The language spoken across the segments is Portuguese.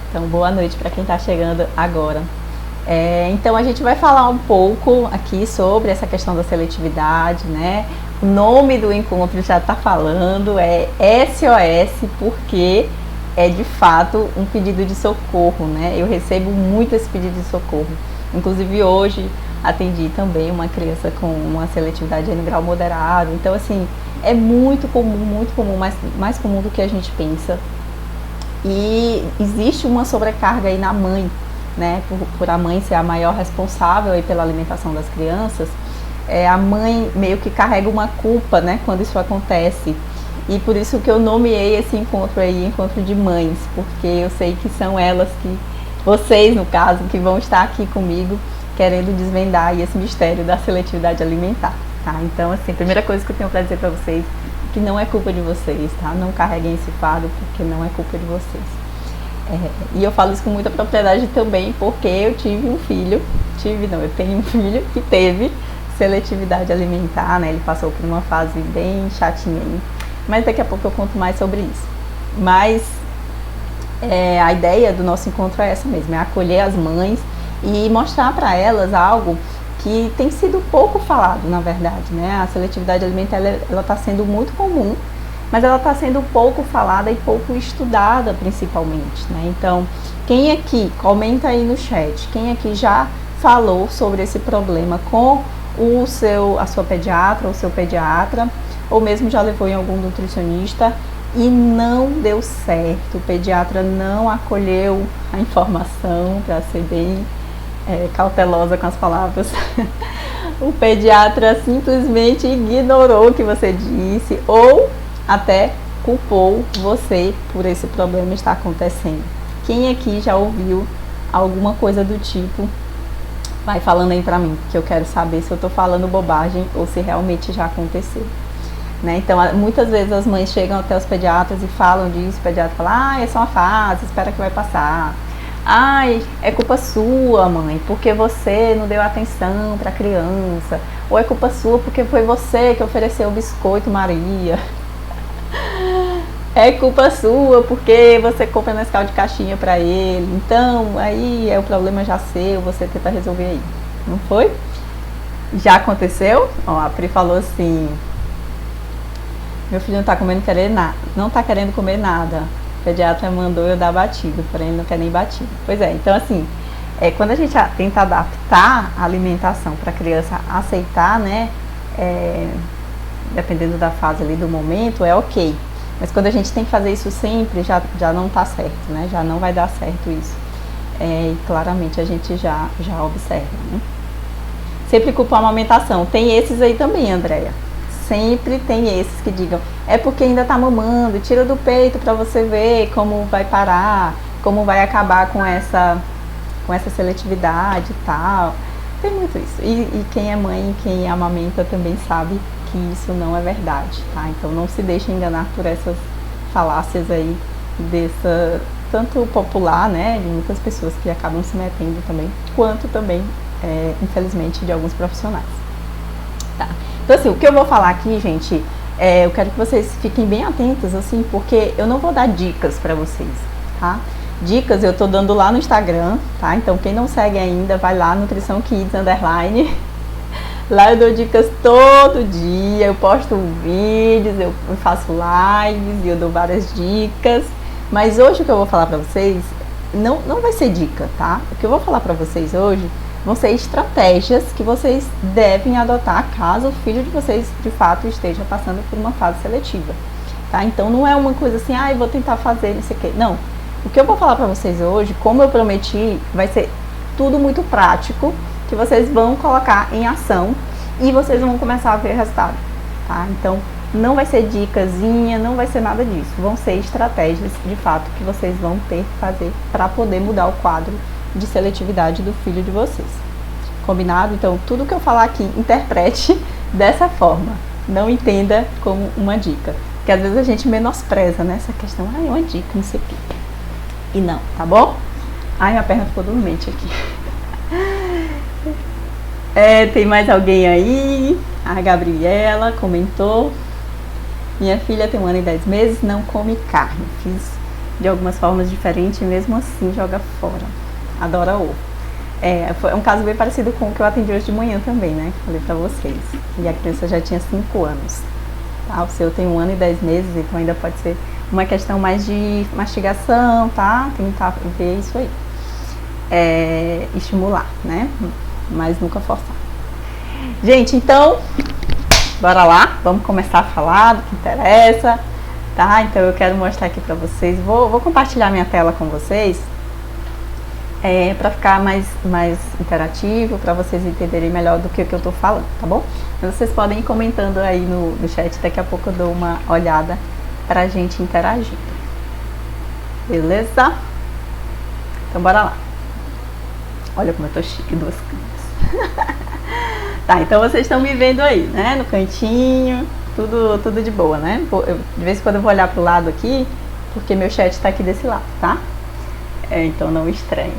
Então, boa noite para quem está chegando agora. Então, a gente vai falar um pouco aqui sobre essa questão da seletividade, né? O nome do encontro já está falando, é SOS, porque é de fato um pedido de socorro, né? Eu recebo muito esse pedido de socorro. Inclusive, hoje atendi também uma criança com uma seletividade em grau moderado. Então, assim, é muito comum, mais comum do que a gente pensa. E existe uma sobrecarga aí na mãe, né? Por a mãe ser a maior responsável aí pela alimentação das crianças, a mãe meio que carrega uma culpa, né? Quando isso acontece. E por isso que eu nomeei esse encontro aí, encontro de mães, porque eu sei que são elas que, vocês no caso, que vão estar aqui comigo querendo desvendar aí esse mistério da seletividade alimentar, tá? Então, assim, a primeira coisa que eu tenho para dizer para vocês que não é culpa de vocês, tá? Não carreguem esse fardo, porque não é culpa de vocês. E eu falo isso com muita propriedade também, porque eu tive um filho, eu tenho um filho que teve seletividade alimentar, né? Ele passou por uma fase bem chatinha aí, mas daqui a pouco eu conto mais sobre isso. Mas a ideia do nosso encontro é essa mesmo, é acolher as mães e mostrar para elas algo que tem sido pouco falado, na verdade, né? A seletividade alimentar, ela está sendo muito comum, mas ela está sendo pouco falada e pouco estudada, principalmente, né? Então, quem aqui, comenta aí no chat, quem aqui já falou sobre esse problema com a sua pediatra ou seu pediatra, ou mesmo já levou em algum nutricionista e não deu certo, o pediatra não acolheu a informação, para ser bem cautelosa com as palavras. O pediatra simplesmente ignorou o que você disse ou até culpou você por esse problema estar acontecendo. Quem aqui já ouviu alguma coisa do tipo? Vai falando aí pra mim, porque eu quero saber se eu tô falando bobagem ou se realmente já aconteceu. Né? Então, muitas vezes as mães chegam até os pediatras e falam disso, o pediatra fala, é só uma fase, espera que vai passar. Ai, é culpa sua, mãe, porque você não deu atenção para a criança. Ou é culpa sua porque foi você que ofereceu o biscoito Maria. É culpa sua porque você compra Nescau de caixinha para ele. Então, aí é o problema já seu, você tenta resolver aí. Não foi? Já aconteceu? Ó, a Pri falou assim, meu filho não tá querendo comer nada. O pediatra mandou eu dar batido, porém ele não quer nem batido. Pois é, então assim, quando a gente tenta adaptar a alimentação para a criança aceitar, né, dependendo da fase ali do momento, é ok. Mas quando a gente tem que fazer isso sempre, já não tá certo, né, já não vai dar certo isso. E claramente a gente já observa, né. Sempre culpa a amamentação. Tem esses aí também, Andréia. Sempre tem esses que digam, é porque ainda tá mamando, tira do peito para você ver como vai parar, como vai acabar com essa seletividade e tal. Tem muito isso. E quem é mãe, quem amamenta também sabe que isso não é verdade, tá? Então não se deixe enganar por essas falácias aí, tanto popular, né, de muitas pessoas que acabam se metendo também, quanto também, infelizmente, de alguns profissionais. Tá. Então, assim, o que eu vou falar aqui, gente, eu quero que vocês fiquem bem atentos, assim, porque eu não vou dar dicas para vocês, tá? Dicas eu tô dando lá no Instagram, tá? Então, quem não segue ainda, vai lá, Nutrição Kids _. Lá eu dou dicas todo dia, eu posto vídeos, eu faço lives e eu dou várias dicas. Mas hoje o que eu vou falar para vocês não vai ser dica, tá? O que eu vou falar para vocês hoje vão ser estratégias que vocês devem adotar caso o filho de vocês, de fato, esteja passando por uma fase seletiva, tá? Então, não é uma coisa assim, eu vou tentar fazer, não sei o quê. Não. O que eu vou falar para vocês hoje, como eu prometi, vai ser tudo muito prático, que vocês vão colocar em ação e vocês vão começar a ver resultado, tá? Então, não vai ser dicasinha, não vai ser nada disso. Vão ser estratégias, de fato, que vocês vão ter que fazer para poder mudar o quadro de seletividade do filho de vocês. Combinado? Então, tudo que eu falar aqui, interprete dessa forma. Não entenda como uma dica. Porque às vezes a gente menospreza, né, essa questão. É uma dica, não sei o quê. E não, tá bom? Minha perna ficou dormente aqui. Tem mais alguém aí? A Gabriela comentou. Minha filha tem 1 ano e 10 meses, não come carne. Fiz de algumas formas diferentes e mesmo assim joga fora. Adora ovo. Foi um caso bem parecido com o que eu atendi hoje de manhã também, né? Falei pra vocês. E a criança já tinha 5 anos. Tá? O seu tem 1 ano e 10 meses, então ainda pode ser uma questão mais de mastigação, tá? Tentar ver isso aí. Estimular, né? Mas nunca forçar. Gente, então, bora lá. Vamos começar a falar do que interessa, tá? Então eu quero mostrar aqui pra vocês. Vou compartilhar minha tela com vocês. Para ficar mais interativo, para vocês entenderem melhor do que eu tô falando, tá bom? Então vocês podem ir comentando aí no chat, daqui a pouco eu dou uma olhada pra gente interagir. Beleza? Então bora lá. Olha como eu tô chique, 2 câmeras. Tá, então vocês estão me vendo aí, né? No cantinho, tudo de boa, né? De vez em quando eu vou olhar pro lado aqui, porque meu chat tá aqui desse lado, tá? Então não estranhe.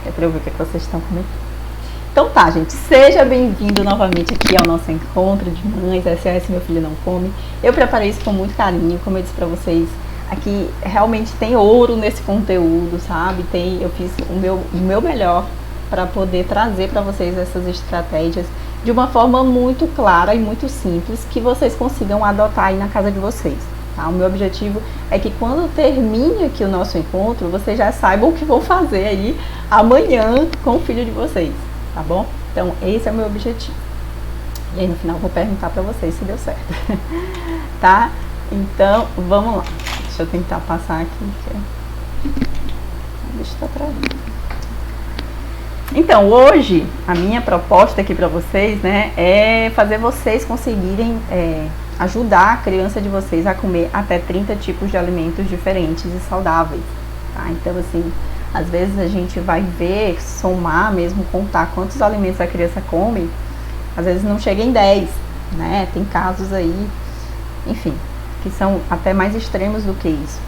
É pra eu ver o que vocês estão comentando. Então tá, gente. Seja bem-vindo novamente aqui ao nosso encontro de mães. SOS Meu Filho Não Come. Eu preparei isso com muito carinho. Como eu disse pra vocês, aqui realmente tem ouro nesse conteúdo, sabe? Eu fiz o meu melhor para poder trazer para vocês essas estratégias de uma forma muito clara e muito simples, que vocês consigam adotar aí na casa de vocês. Tá? O meu objetivo é que quando termine aqui o nosso encontro, vocês já saibam o que vão fazer aí amanhã com o filho de vocês, tá bom? Então esse é o meu objetivo. E aí no final eu vou perguntar pra vocês se deu certo. Tá? Então vamos lá. Deixa eu tentar passar aqui. Deixa eu travando. Então hoje a minha proposta aqui pra vocês, né, é fazer vocês conseguirem ajudar a criança de vocês a comer até 30 tipos de alimentos diferentes e saudáveis, tá? Então, assim, às vezes a gente vai ver, somar mesmo, contar quantos alimentos a criança come, às vezes não chega em 10, né? Tem casos aí, enfim, que são até mais extremos do que isso.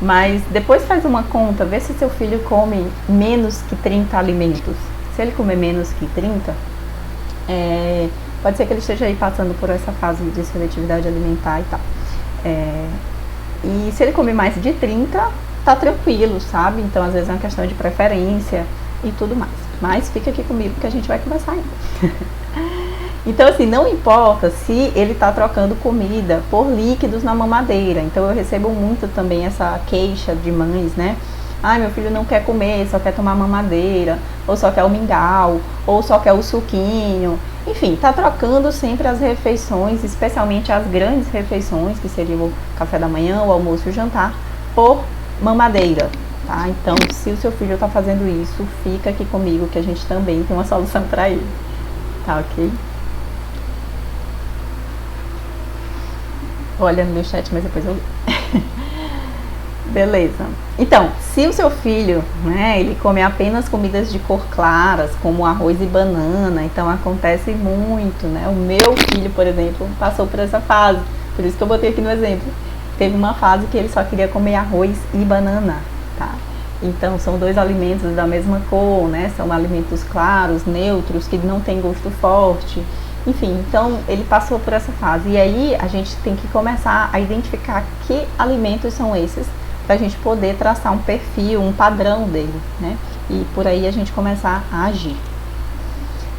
Mas depois faz uma conta, vê se seu filho come menos que 30 alimentos. Se ele comer menos que 30, pode ser que ele esteja aí passando por essa fase de seletividade alimentar e tal. E se ele comer mais de 30, tá tranquilo, sabe? Então, às vezes é uma questão de preferência e tudo mais. Mas fica aqui comigo que a gente vai conversar ainda. Então, assim, não importa se ele tá trocando comida por líquidos na mamadeira. Então, eu recebo muito também essa queixa de mães, né? Ai, meu filho não quer comer, só quer tomar mamadeira, ou só quer o mingau, ou só quer o suquinho. Enfim, tá trocando sempre as refeições, especialmente as grandes refeições, que seriam o café da manhã, o almoço e o jantar, por mamadeira, tá? Então, se o seu filho tá fazendo isso, fica aqui comigo que a gente também tem uma solução para ele, tá ok? Olha no meu chat, mas depois eu leio. Beleza. Então, se o seu filho, né, ele come apenas comidas de cor claras, como arroz e banana, então acontece muito, né? O meu filho, por exemplo, passou por essa fase, por isso que eu botei aqui no exemplo. Teve uma fase que ele só queria comer arroz e banana, tá? Então, são 2 alimentos da mesma cor, né? São alimentos claros, neutros, que não tem gosto forte. Enfim, então ele passou por essa fase. E aí a gente tem que começar a identificar que alimentos são esses, para a gente poder traçar um perfil, um padrão dele, né? E por aí a gente começar a agir.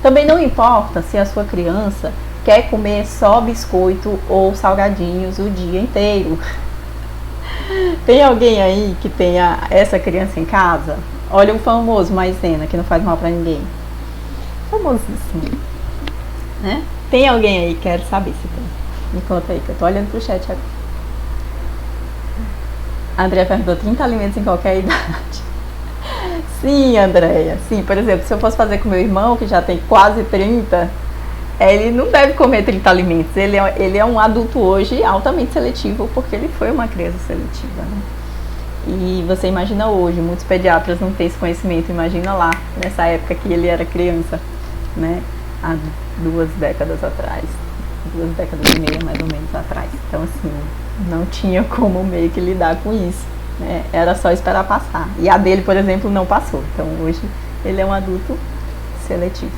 Também não importa se a sua criança quer comer só biscoito ou salgadinhos o dia inteiro. Tem alguém aí que tenha essa criança em casa? Olha o famoso maisena, que não faz mal para ninguém. Famosíssimo. Né? Tem alguém aí que quer saber se tem? Me conta aí, que eu tô olhando pro chat agora. A Andréia perguntou 30 alimentos em qualquer idade. Sim, Andréia. Sim, por exemplo, se eu fosse fazer com meu irmão, que já tem quase 30, ele não deve comer 30 alimentos. Ele é um adulto hoje altamente seletivo, porque ele foi uma criança seletiva, né? E você imagina hoje, muitos pediatras não têm esse conhecimento. Imagina lá, nessa época que ele era criança, né? Há 2 décadas atrás, 2 décadas e meia mais ou menos atrás. Então, assim, não tinha como meio que lidar com isso, né? Era só esperar passar. E a dele, por exemplo, não passou. Então, hoje, ele é um adulto seletivo,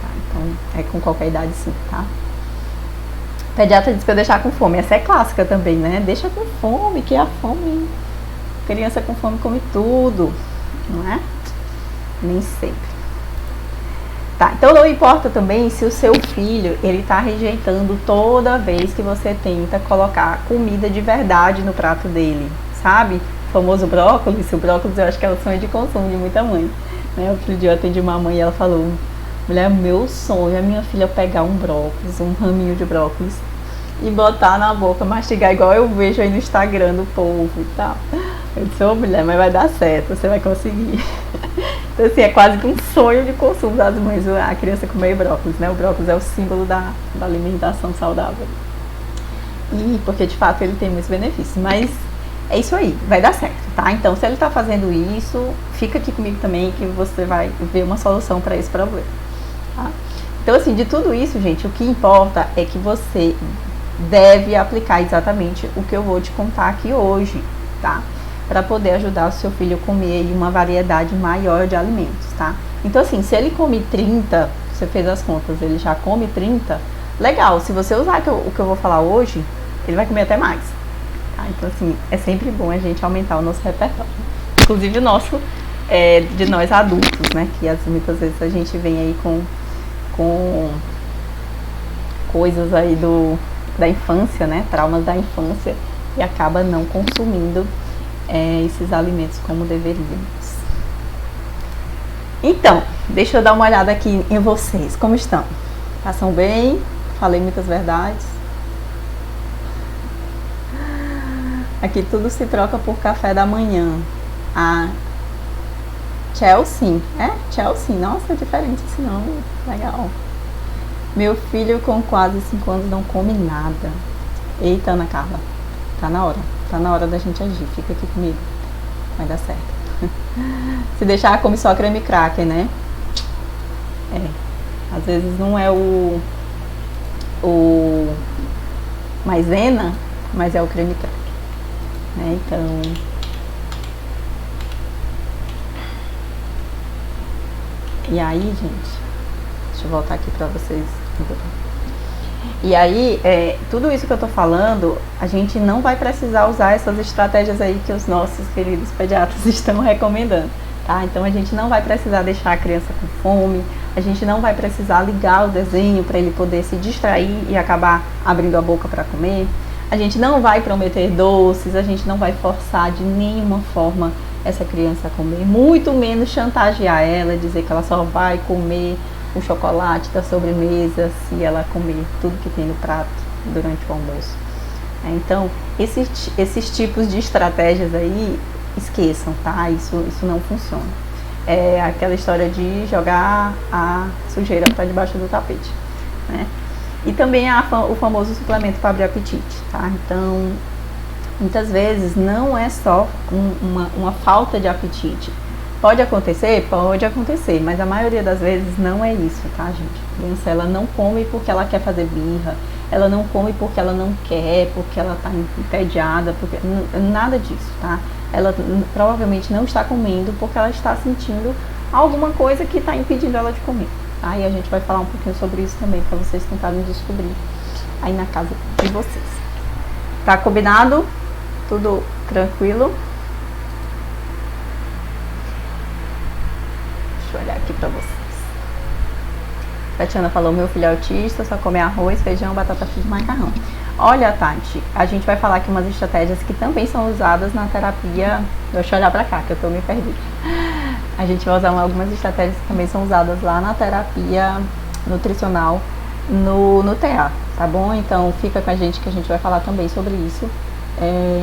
tá? Então, é com qualquer idade sim, tá? Pediatra diz pra eu deixar com fome. Essa é clássica também, né? Deixa com fome, que a fome Criança com fome come tudo, não é? Nem sempre. Tá, então não importa também se o seu filho, ele tá rejeitando toda vez que você tenta colocar comida de verdade no prato dele, sabe? O famoso brócolis, o brócolis eu acho que é o sonho de consumo de muita mãe, né? Outro dia eu atendi uma mãe e ela falou, mulher, meu sonho é minha filha pegar um brócolis, um raminho de brócolis e botar na boca, mastigar igual eu vejo aí no Instagram do povo e tal. Eu disse, ô mulher, mas vai dar certo, você vai conseguir. Então assim, é quase que um sonho de consumo das mães, a criança comer brócolis, né? O brócolis é o símbolo da alimentação saudável. E porque de fato ele tem muitos benefícios, mas é isso aí, vai dar certo, tá? Então se ele tá fazendo isso, fica aqui comigo também que você vai ver uma solução para esse problema, tá? Então assim, de tudo isso, gente, o que importa é que você deve aplicar exatamente o que eu vou te contar aqui hoje, tá? Para poder ajudar o seu filho a comer uma variedade maior de alimentos, tá? Então assim, se ele come 30, você fez as contas, ele já come 30, legal, se você usar o que eu vou falar hoje, ele vai comer até mais, tá? Então assim, é sempre bom a gente aumentar o nosso repertório, inclusive o nosso, de nós adultos, né? Que muitas vezes a gente vem aí com coisas aí da infância, né? Traumas da infância e acaba não consumindo esses alimentos como deveríamos. Então, deixa eu dar uma olhada aqui em vocês. Como estão? Passam bem? Falei muitas verdades? Aqui tudo se troca por café da manhã. Ah, Chelsea. Chelsea. Nossa, é diferente esse nome. Legal. Meu filho com quase 5 anos não come nada. Eita, Ana Carla. Tá na hora. Tá na hora da gente agir. Fica aqui comigo. Vai dar certo. Se deixar, come só creme cracker, né? Às vezes não é o maisena, mas é o creme cracker, né? Então... E aí, gente... Deixa eu voltar aqui pra vocês. E aí, tudo isso que eu tô falando, a gente não vai precisar usar essas estratégias aí que os nossos queridos pediatras estão recomendando, tá? Então a gente não vai precisar deixar a criança com fome, a gente não vai precisar ligar o desenho para ele poder se distrair e acabar abrindo a boca para comer. A gente não vai prometer doces, a gente não vai forçar de nenhuma forma essa criança a comer, muito menos chantagear ela, dizer que ela só vai comer o chocolate da sobremesa se ela comer tudo que tem no prato durante o almoço. Então, esses tipos de estratégias aí, esqueçam, tá? Isso não funciona. É aquela história de jogar a sujeira para debaixo do tapete, né? E também o famoso suplemento para abrir apetite, tá? Então, muitas vezes não é só uma falta de apetite. Pode acontecer? Pode acontecer, mas a maioria das vezes não é isso, tá, gente? A criança, ela não come porque ela quer fazer birra, ela não come porque ela não quer, porque ela tá entediada, porque nada disso, tá? Ela provavelmente não está comendo porque ela está sentindo alguma coisa que está impedindo ela de comer. Tá? E a gente vai falar um pouquinho sobre isso também, para vocês tentarem descobrir aí na casa de vocês. Tá combinado? Tudo tranquilo? Deixa eu olhar aqui pra vocês. Tatiana falou, meu filho é autista, só come arroz, feijão, batata frita e macarrão. Olha, Tati, a gente vai falar aqui umas estratégias que também são usadas na terapia. Deixa eu olhar pra cá, que eu tô me perdendo. A gente vai usar algumas estratégias que também são usadas lá na terapia nutricional no TA, tá bom? Então fica com a gente que a gente vai falar também sobre isso.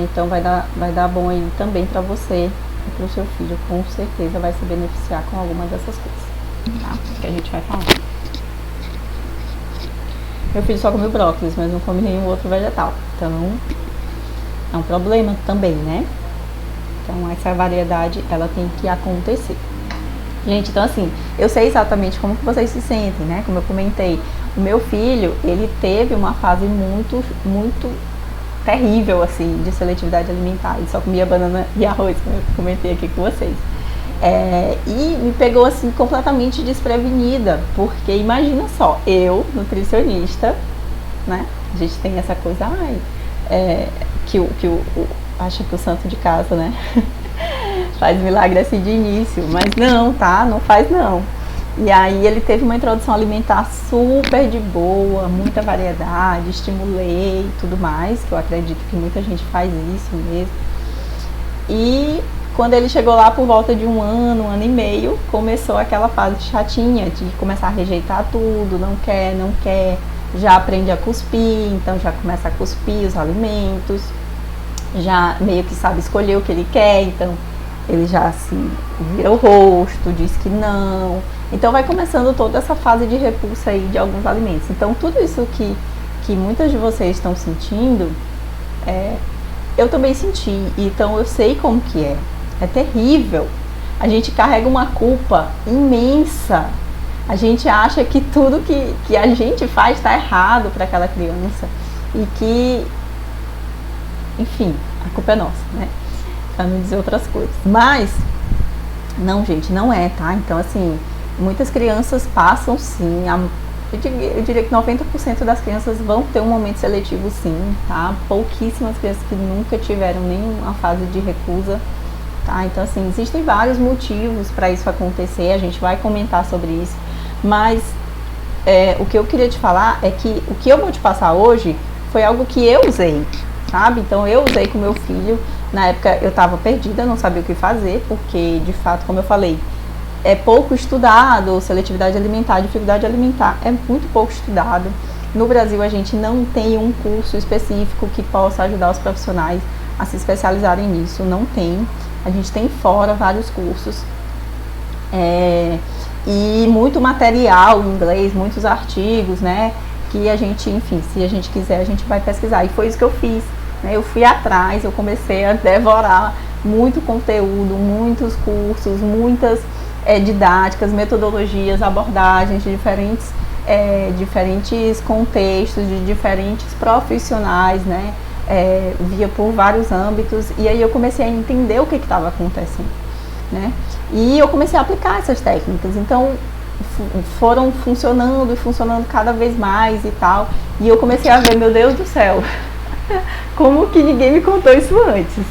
Então vai dar bom aí também pra você e pro seu filho, com certeza vai se beneficiar com alguma dessas coisas, tá? Que a gente vai falar. Meu filho só come brócolis, mas não come nenhum outro vegetal. Então, é um problema também, né? Então, essa variedade, ela tem que acontecer. Gente, então assim, eu sei exatamente como que vocês se sentem, né? Como eu comentei, o meu filho, ele teve uma fase muito, muito terrível, assim, de seletividade alimentar. Ele só comia banana e arroz, como eu comentei aqui com vocês. E me pegou assim completamente desprevenida, porque imagina só, eu, nutricionista, né? A gente tem essa coisa, que acha que o santo de casa, né, faz milagre assim de início, mas não, tá? Não faz não. E aí ele teve uma introdução alimentar super de boa, muita variedade, estimulei e tudo mais, que eu acredito que muita gente faz isso mesmo. E quando ele chegou lá por volta de um ano e meio, começou aquela fase chatinha de começar a rejeitar tudo, não quer, já aprende a cuspir, então já começa a cuspir os alimentos, já meio que sabe escolher o que ele quer, então ele já assim vira o rosto, diz que não. Então vai começando toda essa fase de repulsa aí de alguns alimentos. Então tudo isso que muitas de vocês estão sentindo, eu também senti, então eu sei como que é. É terrível. A gente carrega uma culpa imensa. A gente acha que tudo que a gente faz está errado para aquela criança. E que, enfim, a culpa é nossa, né? Para não dizer outras coisas. Mas, não, gente, não é, tá? Então, assim, muitas crianças passam sim. Eu diria que 90% das crianças vão ter um momento seletivo sim, tá? Pouquíssimas crianças que nunca tiveram nenhuma fase de recusa, tá? Então, assim, existem vários motivos para isso acontecer, a gente vai comentar sobre isso, mas o que eu queria te falar é que o que eu vou te passar hoje foi algo que eu usei, sabe? Então, eu usei com meu filho, na época eu estava perdida, não sabia o que fazer, porque, de fato, como eu falei, é pouco estudado, seletividade alimentar, dificuldade alimentar, é muito pouco estudado. No Brasil, a gente não tem um curso específico que possa ajudar os profissionais a se especializarem nisso, não tem. A gente tem fora vários cursos e muito material em inglês, muitos artigos, né, que a gente, enfim, se a gente quiser, a gente vai pesquisar. E foi isso que eu fiz, né, eu fui atrás, eu comecei a devorar muito conteúdo, muitos cursos, muitas didáticas, metodologias, abordagens de diferentes contextos, de diferentes profissionais, né? Via por vários âmbitos, e aí eu comecei a entender o que estava acontecendo, né? E eu comecei a aplicar essas técnicas, então foram funcionando e funcionando cada vez mais e tal, e eu comecei a ver, meu Deus do céu, como que ninguém me contou isso antes,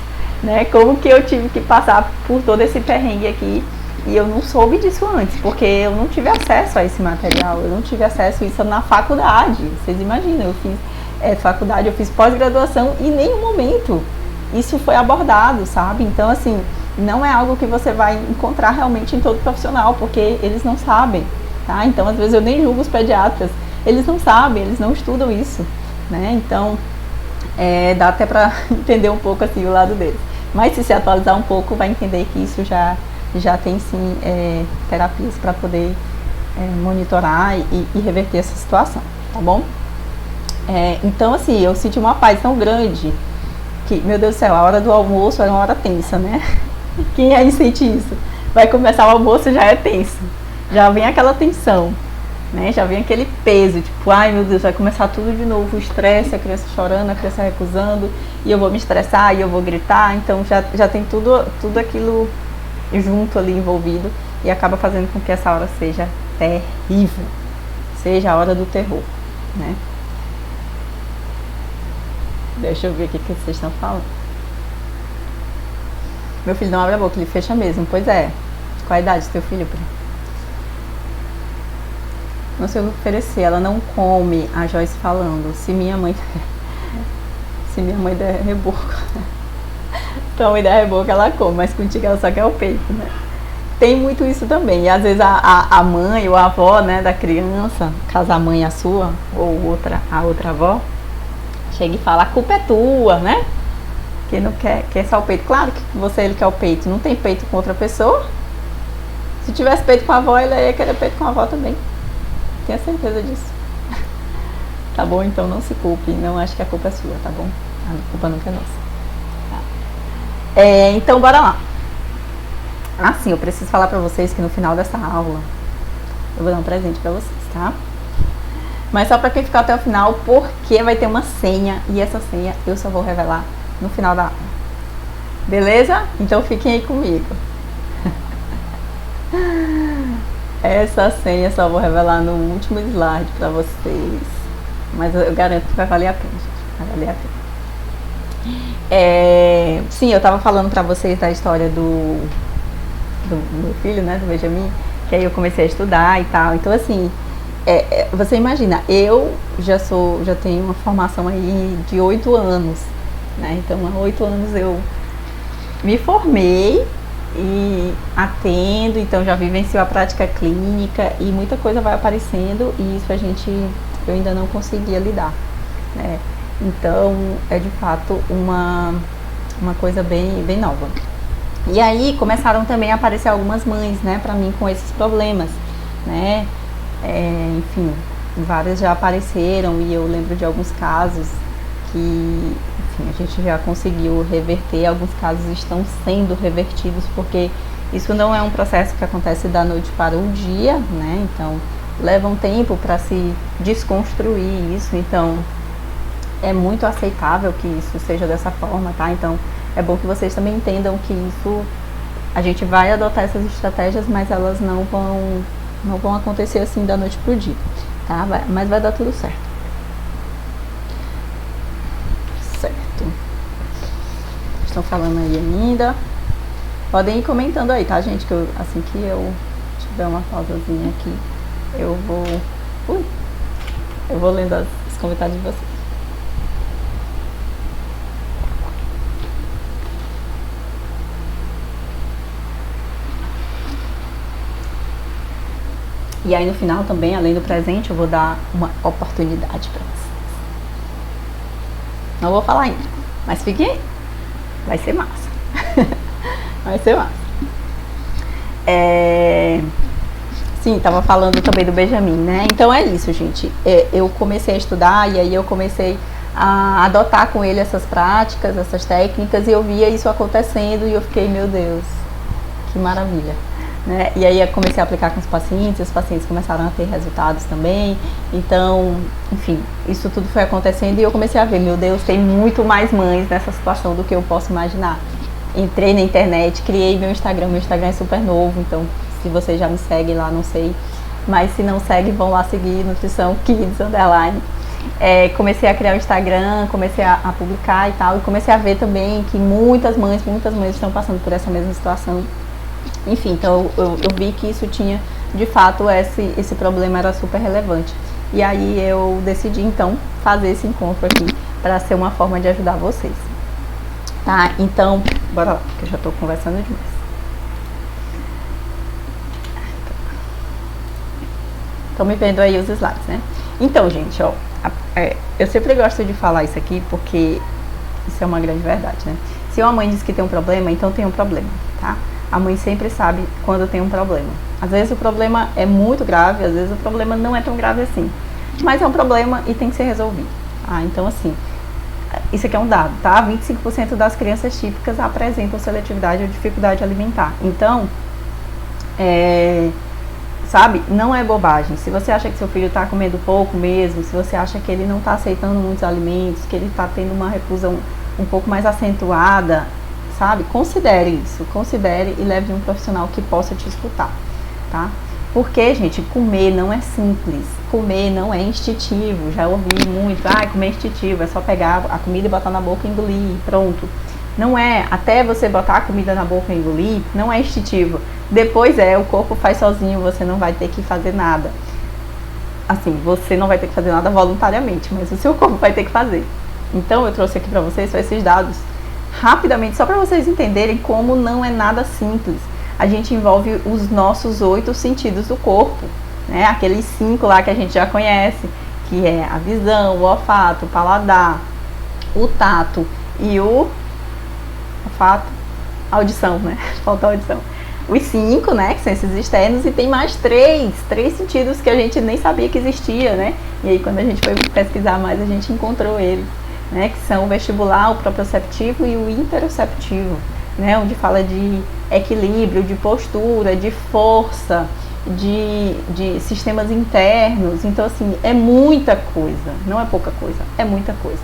né? Como que eu tive que passar por todo esse perrengue aqui e eu não soube disso antes, porque eu não tive acesso a esse material, eu não tive acesso a isso na faculdade. Vocês imaginam, eu fiz faculdade, eu fiz pós-graduação e em nenhum momento isso foi abordado, sabe? Então, assim, não é algo que você vai encontrar realmente em todo profissional, porque eles não sabem, tá? Então, às vezes eu nem julgo os pediatras, eles não sabem, eles não estudam isso, né? Então, dá até para entender um pouco assim o lado deles. Mas se atualizar um pouco, vai entender que isso já tem sim terapias para poder monitorar e reverter essa situação, tá bom? Então, assim, eu senti uma paz tão grande que, meu Deus do céu, a hora do almoço era uma hora tensa, né? Quem aí sente isso? Vai começar o almoço, já é tenso, já vem aquela tensão, né? Já vem aquele peso, tipo, ai meu Deus, vai começar tudo de novo, o estresse, a criança chorando, a criança recusando, e eu vou me estressar, e eu vou gritar, então já tem tudo aquilo junto ali envolvido e acaba fazendo com que essa hora seja terrível, seja a hora do terror, né? Deixa eu ver o que vocês estão falando. Meu filho não abre a boca, ele fecha mesmo. Pois é. Qual a idade do teu filho, Pri? Não sei o que oferecer, ela não come, a Joyce falando. Se minha mãe der reboco, então a mãe der reboco ela come, mas contigo ela só quer o peito, né? Tem muito isso também, e às vezes a mãe ou a avó, né, da criança, caso a mãe a sua, ou a outra avó, chega e fala, a culpa é tua, né? Que não quer só o peito. Claro que ele quer o peito, não tem peito com outra pessoa. Se tivesse peito com a avó, ele ia querer peito com a avó também. Tenha certeza disso. Tá bom? Então não se culpe, não acho que a culpa é sua, tá bom? A culpa nunca é nossa. Tá? Então bora lá. Sim, eu preciso falar pra vocês que no final dessa aula eu vou dar um presente pra vocês, tá? Mas só pra quem ficar até o final, porque vai ter uma senha, e essa senha eu só vou revelar no final da aula. Beleza? Então fiquem aí comigo. Essa senha só vou revelar no último slide pra vocês. Mas eu garanto que vai valer a pena, gente. Vai valer a pena. Sim, eu estava falando para vocês da história do meu filho, né, do Benjamin, que aí eu comecei a estudar e tal. Então, assim, você imagina, eu já tenho uma formação aí de 8 anos, né? Então, há 8 anos eu me formei e atendo, então já vivencio a prática clínica e muita coisa vai aparecendo e isso eu ainda não conseguia lidar, né? Então, é de fato uma coisa bem nova. E aí começaram também a aparecer algumas mães, né, para mim com esses problemas, né? Enfim, várias já apareceram e eu lembro de alguns casos que, enfim, a gente já conseguiu reverter, alguns casos estão sendo revertidos porque isso não é um processo que acontece da noite para o dia, né? Então, leva um tempo para se desconstruir isso, então é muito aceitável que isso seja dessa forma, tá? Então, é bom que vocês também entendam que isso, a gente vai adotar essas estratégias, mas elas não vão acontecer assim da noite pro dia, tá? Mas vai dar tudo certo. Certo. Estão falando aí ainda. Podem ir comentando aí, tá, gente? Que assim que eu tiver uma pausazinha aqui, eu vou lendo os comentários de vocês. E aí no final também, além do presente, eu vou dar uma oportunidade para vocês. Não vou falar ainda, mas fiquem aí. Vai ser massa. Vai ser massa. Sim, tava falando também do Benjamin, né? Então é isso, gente. Eu comecei a estudar e aí eu comecei a adotar com ele essas práticas, essas técnicas e eu via isso acontecendo e eu fiquei, meu Deus, que maravilha. Né? E aí eu comecei a aplicar com os pacientes começaram a ter resultados também. Então, enfim, isso tudo foi acontecendo e eu comecei a ver, meu Deus, tem muito mais mães nessa situação do que eu posso imaginar. Entrei na internet, criei meu Instagram é super novo, então se você já me segue lá, não sei, mas se não segue, vão lá seguir Nutrição Kids _. Comecei a criar o Instagram, comecei a publicar e tal, e comecei a ver também que muitas mães estão passando por essa mesma situação. Enfim, então eu vi que isso tinha, de fato, esse problema era super relevante. E aí eu decidi, então, fazer esse encontro aqui para ser uma forma de ajudar vocês. Tá? Então, bora lá, que eu já estou conversando demais. Estão me vendo aí os slides, né? Então, gente, ó, eu sempre gosto de falar isso aqui porque isso é uma grande verdade, né? Se uma mãe diz que tem um problema, então tem um problema, tá? A mãe sempre sabe quando tem um problema. Às vezes o problema é muito grave, às vezes o problema não é tão grave assim. Mas é um problema e tem que ser resolvido. Então, assim, isso aqui é um dado, tá? 25% das crianças típicas apresentam seletividade ou dificuldade alimentar. Então, sabe, não é bobagem. Se você acha que seu filho está comendo pouco mesmo, se você acha que ele não está aceitando muitos alimentos, que ele está tendo uma reclusão um pouco mais acentuada, sabe? Considere isso, considere e leve um profissional que possa te escutar, tá? Porque, gente, comer não é simples, comer não é instintivo, já ouvi muito, comer é instintivo, é só pegar a comida e botar na boca e engolir, pronto. Não é, até você botar a comida na boca e engolir, não é instintivo. Depois o corpo faz sozinho, você não vai ter que fazer nada. Assim, você não vai ter que fazer nada voluntariamente, mas o seu corpo vai ter que fazer. Então, eu trouxe aqui pra vocês esses dados rapidamente, só para vocês entenderem como não é nada simples. A gente envolve os nossos 8 sentidos do corpo, né? Aqueles 5 lá que a gente já conhece, que é a visão, o olfato, o paladar, o tato e o olfato, audição, né? Falta a audição. Os 5, né, que são esses externos, e tem mais 3 sentidos que a gente nem sabia que existia, né? E aí quando a gente foi pesquisar mais, a gente encontrou eles, né, que são o vestibular, o proprioceptivo e o interoceptivo, né, onde fala de equilíbrio, de postura, de força, de sistemas internos. Então, assim, é muita coisa, não é pouca coisa, é muita coisa,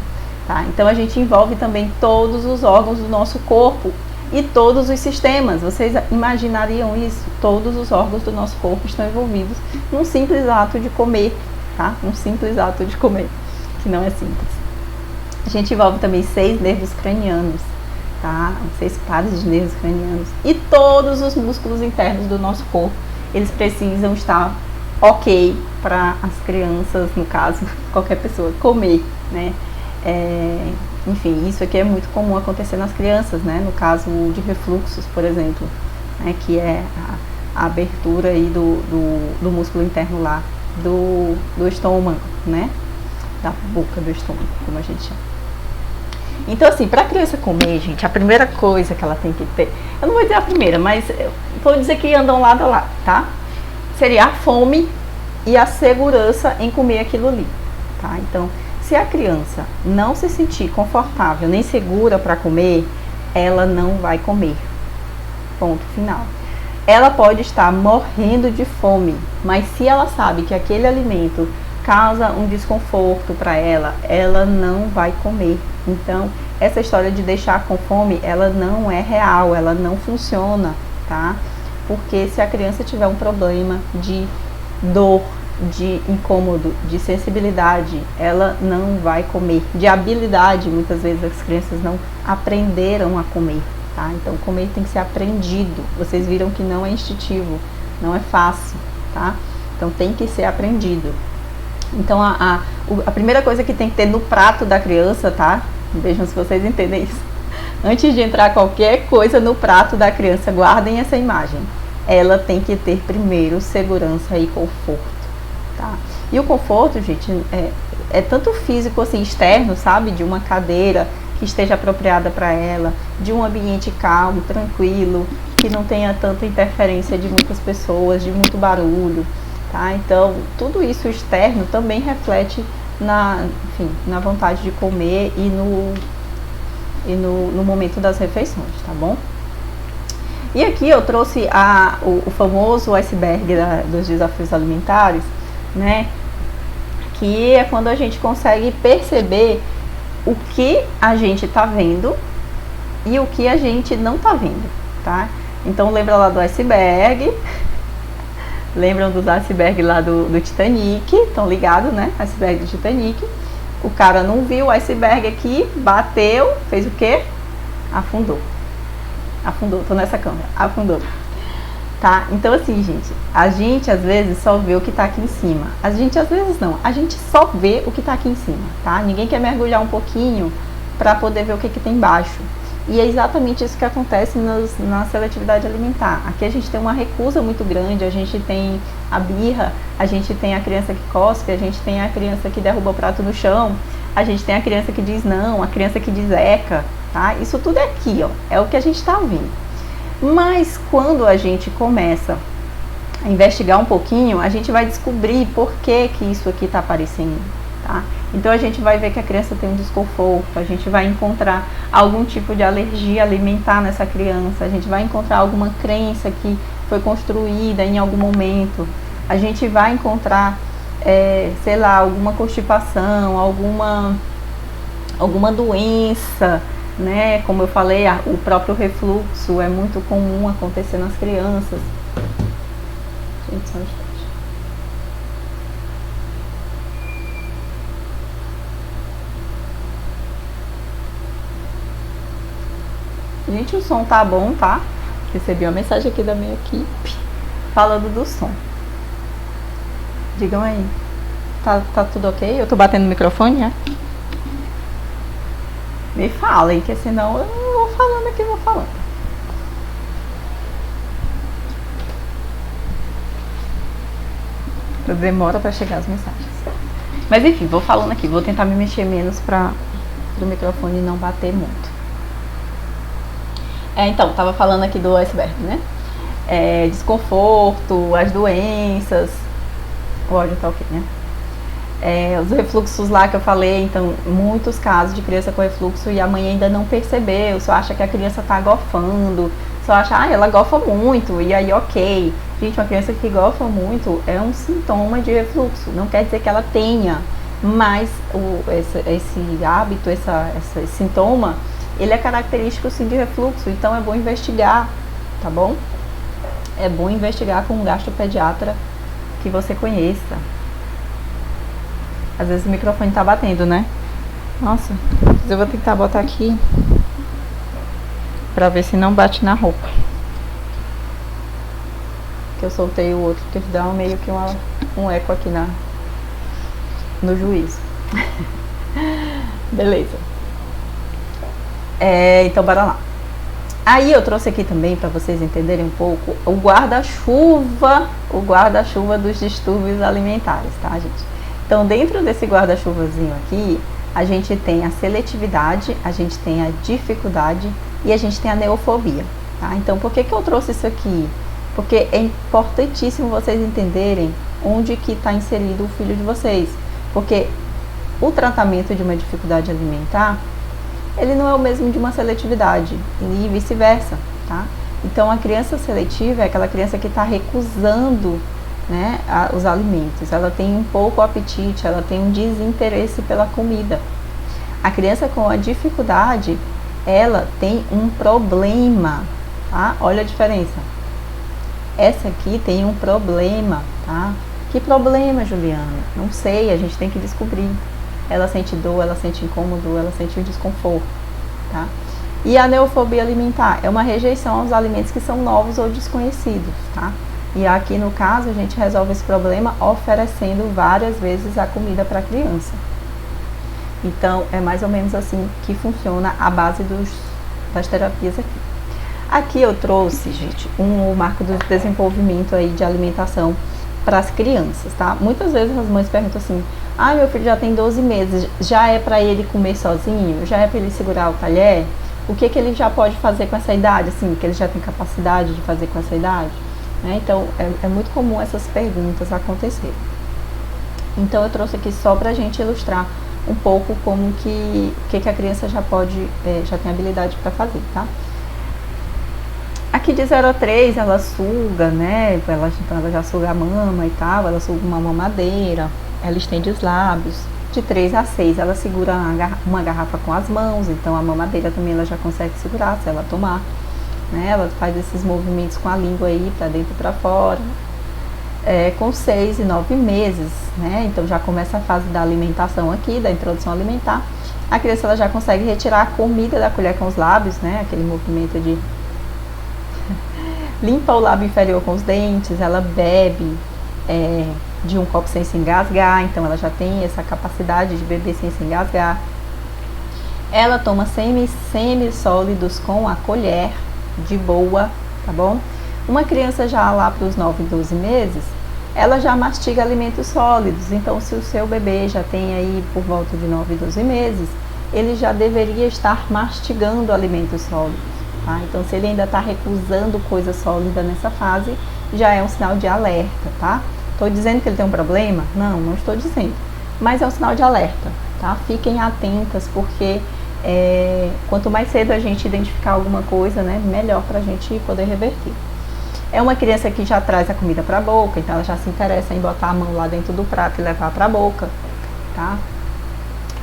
tá? Então, a gente envolve também todos os órgãos do nosso corpo e todos os sistemas. Vocês imaginariam isso? Todos os órgãos do nosso corpo estão envolvidos num simples ato de comer, tá? Um simples ato de comer, que não é simples. A gente envolve também 6 nervos cranianos, tá? 6 pares de nervos cranianos. E todos os músculos internos do nosso corpo, eles precisam estar ok para as crianças, no caso, qualquer pessoa, comer, né? Enfim, isso aqui é muito comum acontecer nas crianças, né? No caso de refluxos, por exemplo, né? Que é a abertura aí do músculo interno lá, do estômago, né? Da boca do estômago, como a gente chama. Então, assim, para a criança comer, gente, a primeira coisa que ela tem que ter, eu não vou dizer a primeira, mas vou dizer que andam lado a lado, tá? Seria a fome e a segurança em comer aquilo ali, tá? Então, se a criança não se sentir confortável nem segura para comer, ela não vai comer. Ponto final. Ela pode estar morrendo de fome, mas se ela sabe que aquele alimento causa um desconforto para ela, ela não vai comer. Então, essa história de deixar com fome, ela não é real, ela não funciona, tá? Porque se a criança tiver um problema de dor, de incômodo, de sensibilidade, ela não vai comer. De habilidade, muitas vezes as crianças não aprenderam a comer, tá? Então, comer tem que ser aprendido. Vocês viram que não é instintivo, não é fácil, tá? Então, tem que ser aprendido. Então, a primeira coisa que tem que ter no prato da criança, tá? Vejam se vocês entendem isso. Antes de entrar qualquer coisa no prato da criança, guardem essa imagem. Ela tem que ter primeiro segurança e conforto. Tá? E o conforto, gente, é tanto físico assim, externo, sabe? De uma cadeira que esteja apropriada para ela, de um ambiente calmo, tranquilo, que não tenha tanta interferência de muitas pessoas, de muito barulho, tá? Então, tudo isso externo também reflete na vontade de comer e no momento das refeições, tá bom? E aqui eu trouxe o famoso iceberg dos desafios alimentares, né? Que é quando a gente consegue perceber o que a gente está vendo e o que a gente não está vendo, tá? Então lembra lá do iceberg, lembram dos iceberg lá do Titanic, estão ligados, né? Iceberg do Titanic. O cara não viu o iceberg aqui, bateu, fez o quê? Afundou. Afundou, tô nessa câmera, afundou. Tá? Então assim, gente, a gente às vezes só vê o que tá aqui em cima. A gente às vezes não, a gente só vê o que tá aqui em cima, tá? Ninguém quer mergulhar um pouquinho para poder ver o que tem embaixo. E é exatamente isso que acontece na seletividade alimentar. Aqui a gente tem uma recusa muito grande, a gente tem a birra, a gente tem a criança que cospe, a gente tem a criança que derruba o prato no chão, a gente tem a criança que diz não, a criança que diz eca, tá? Isso tudo é aqui, ó, é o que a gente tá ouvindo. Mas quando a gente começa a investigar um pouquinho, a gente vai descobrir por que isso aqui está aparecendo, tá? Então a gente vai ver que a criança tem um desconforto, a gente vai encontrar algum tipo de alergia alimentar nessa criança, a gente vai encontrar alguma crença que foi construída em algum momento, a gente vai encontrar, sei lá, alguma constipação, alguma doença, né? Como eu falei, o próprio refluxo é muito comum acontecer nas crianças. Gente, só um instante. Gente, o som tá bom, tá? Recebi uma mensagem aqui da minha equipe falando do som. Digam aí. Tá tudo ok? Eu tô batendo no microfone, né? Me falem, que senão eu não vou falando aqui, vou falando. Demora para chegar as mensagens. Mas enfim, vou falando aqui, vou tentar me mexer menos para o microfone não bater muito. Então, tava falando aqui do iceberg, né? Desconforto, as doenças. O áudio tá ok, né? Os refluxos lá que eu falei, então, muitos casos de criança com refluxo e a mãe ainda não percebeu, só acha que a criança tá gofando, só acha, ela gofa muito, e aí ok. Gente, uma criança que gofa muito é um sintoma de refluxo, não quer dizer que ela tenha, mas esse hábito, esse sintoma, ele é característico sim de refluxo, então é bom investigar, tá bom? É bom investigar com um gastropediatra que você conheça. Às vezes o microfone tá batendo, né? Nossa, Mas eu vou tentar botar aqui pra ver se não bate na roupa. Que eu soltei o outro, que dá meio que um eco aqui no juízo. Beleza. Então bora lá. Aí eu trouxe aqui também para vocês entenderem um pouco o guarda-chuva dos distúrbios alimentares, tá, gente? Então dentro desse guarda-chuvazinho aqui, a gente tem a seletividade, a gente tem a dificuldade e a gente tem a neofobia, tá? Então por que eu trouxe isso aqui? Porque é importantíssimo vocês entenderem onde que está inserido o filho de vocês. Porque o tratamento de uma dificuldade alimentar, ele não é o mesmo de uma seletividade e vice-versa, tá? Então a criança seletiva é aquela criança que está recusando, né, os alimentos. Ela tem um pouco apetite, ela tem um desinteresse pela comida. A criança com a dificuldade, ela tem um problema, tá? Olha a diferença. Essa aqui tem um problema, tá? Que problema, Juliana? Não sei, a gente tem que descobrir. Ela sente dor, ela sente incômodo, ela sente um desconforto, tá? E a neofobia alimentar é uma rejeição aos alimentos que são novos ou desconhecidos, tá? E aqui no caso a gente resolve esse problema oferecendo várias vezes a comida para a criança. Então é mais ou menos assim que funciona a base das terapias aqui. Aqui eu trouxe, gente, o marco do desenvolvimento aí de alimentação para as crianças, tá? Muitas vezes as mães perguntam assim: ah, meu filho já tem 12 meses, já é para ele comer sozinho? Já é para ele segurar o talher? O que ele já pode fazer com essa idade, assim, que ele já tem capacidade de fazer com essa idade? Né? Então, é muito comum essas perguntas acontecerem. Então, eu trouxe aqui só para a gente ilustrar um pouco como que a criança já pode, já tem habilidade para fazer, tá? Aqui de 0 a 3 ela suga, né? Então ela já suga a mama e tal, ela suga uma mamadeira, ela estende os lábios. De 3 a 6 ela segura uma garrafa com as mãos, então a mamadeira também ela já consegue segurar se ela tomar, né? Ela faz esses movimentos com a língua aí para dentro e para fora. Com 6 e 9 meses, né? Então já começa a fase da alimentação aqui, da introdução alimentar. A criança ela já consegue retirar a comida da colher com os lábios, né? Aquele movimento de limpa o lábio inferior com os dentes, ela bebe de um copo sem se engasgar, então ela já tem essa capacidade de beber sem se engasgar. Ela toma semi-sólidos com a colher, de boa, tá bom? Uma criança já lá para os 9, 12 meses, ela já mastiga alimentos sólidos, então se o seu bebê já tem aí por volta de 9, 12 meses, ele já deveria estar mastigando alimentos sólidos. Tá? Então, se ele ainda está recusando coisa sólida nessa fase, já é um sinal de alerta, tá? Estou dizendo que ele tem um problema? Não, não estou dizendo. Mas é um sinal de alerta, tá? Fiquem atentas, porque quanto mais cedo a gente identificar alguma coisa, né, melhor para a gente poder reverter. É uma criança que já traz a comida para a boca, então ela já se interessa em botar a mão lá dentro do prato e levar para a boca, tá?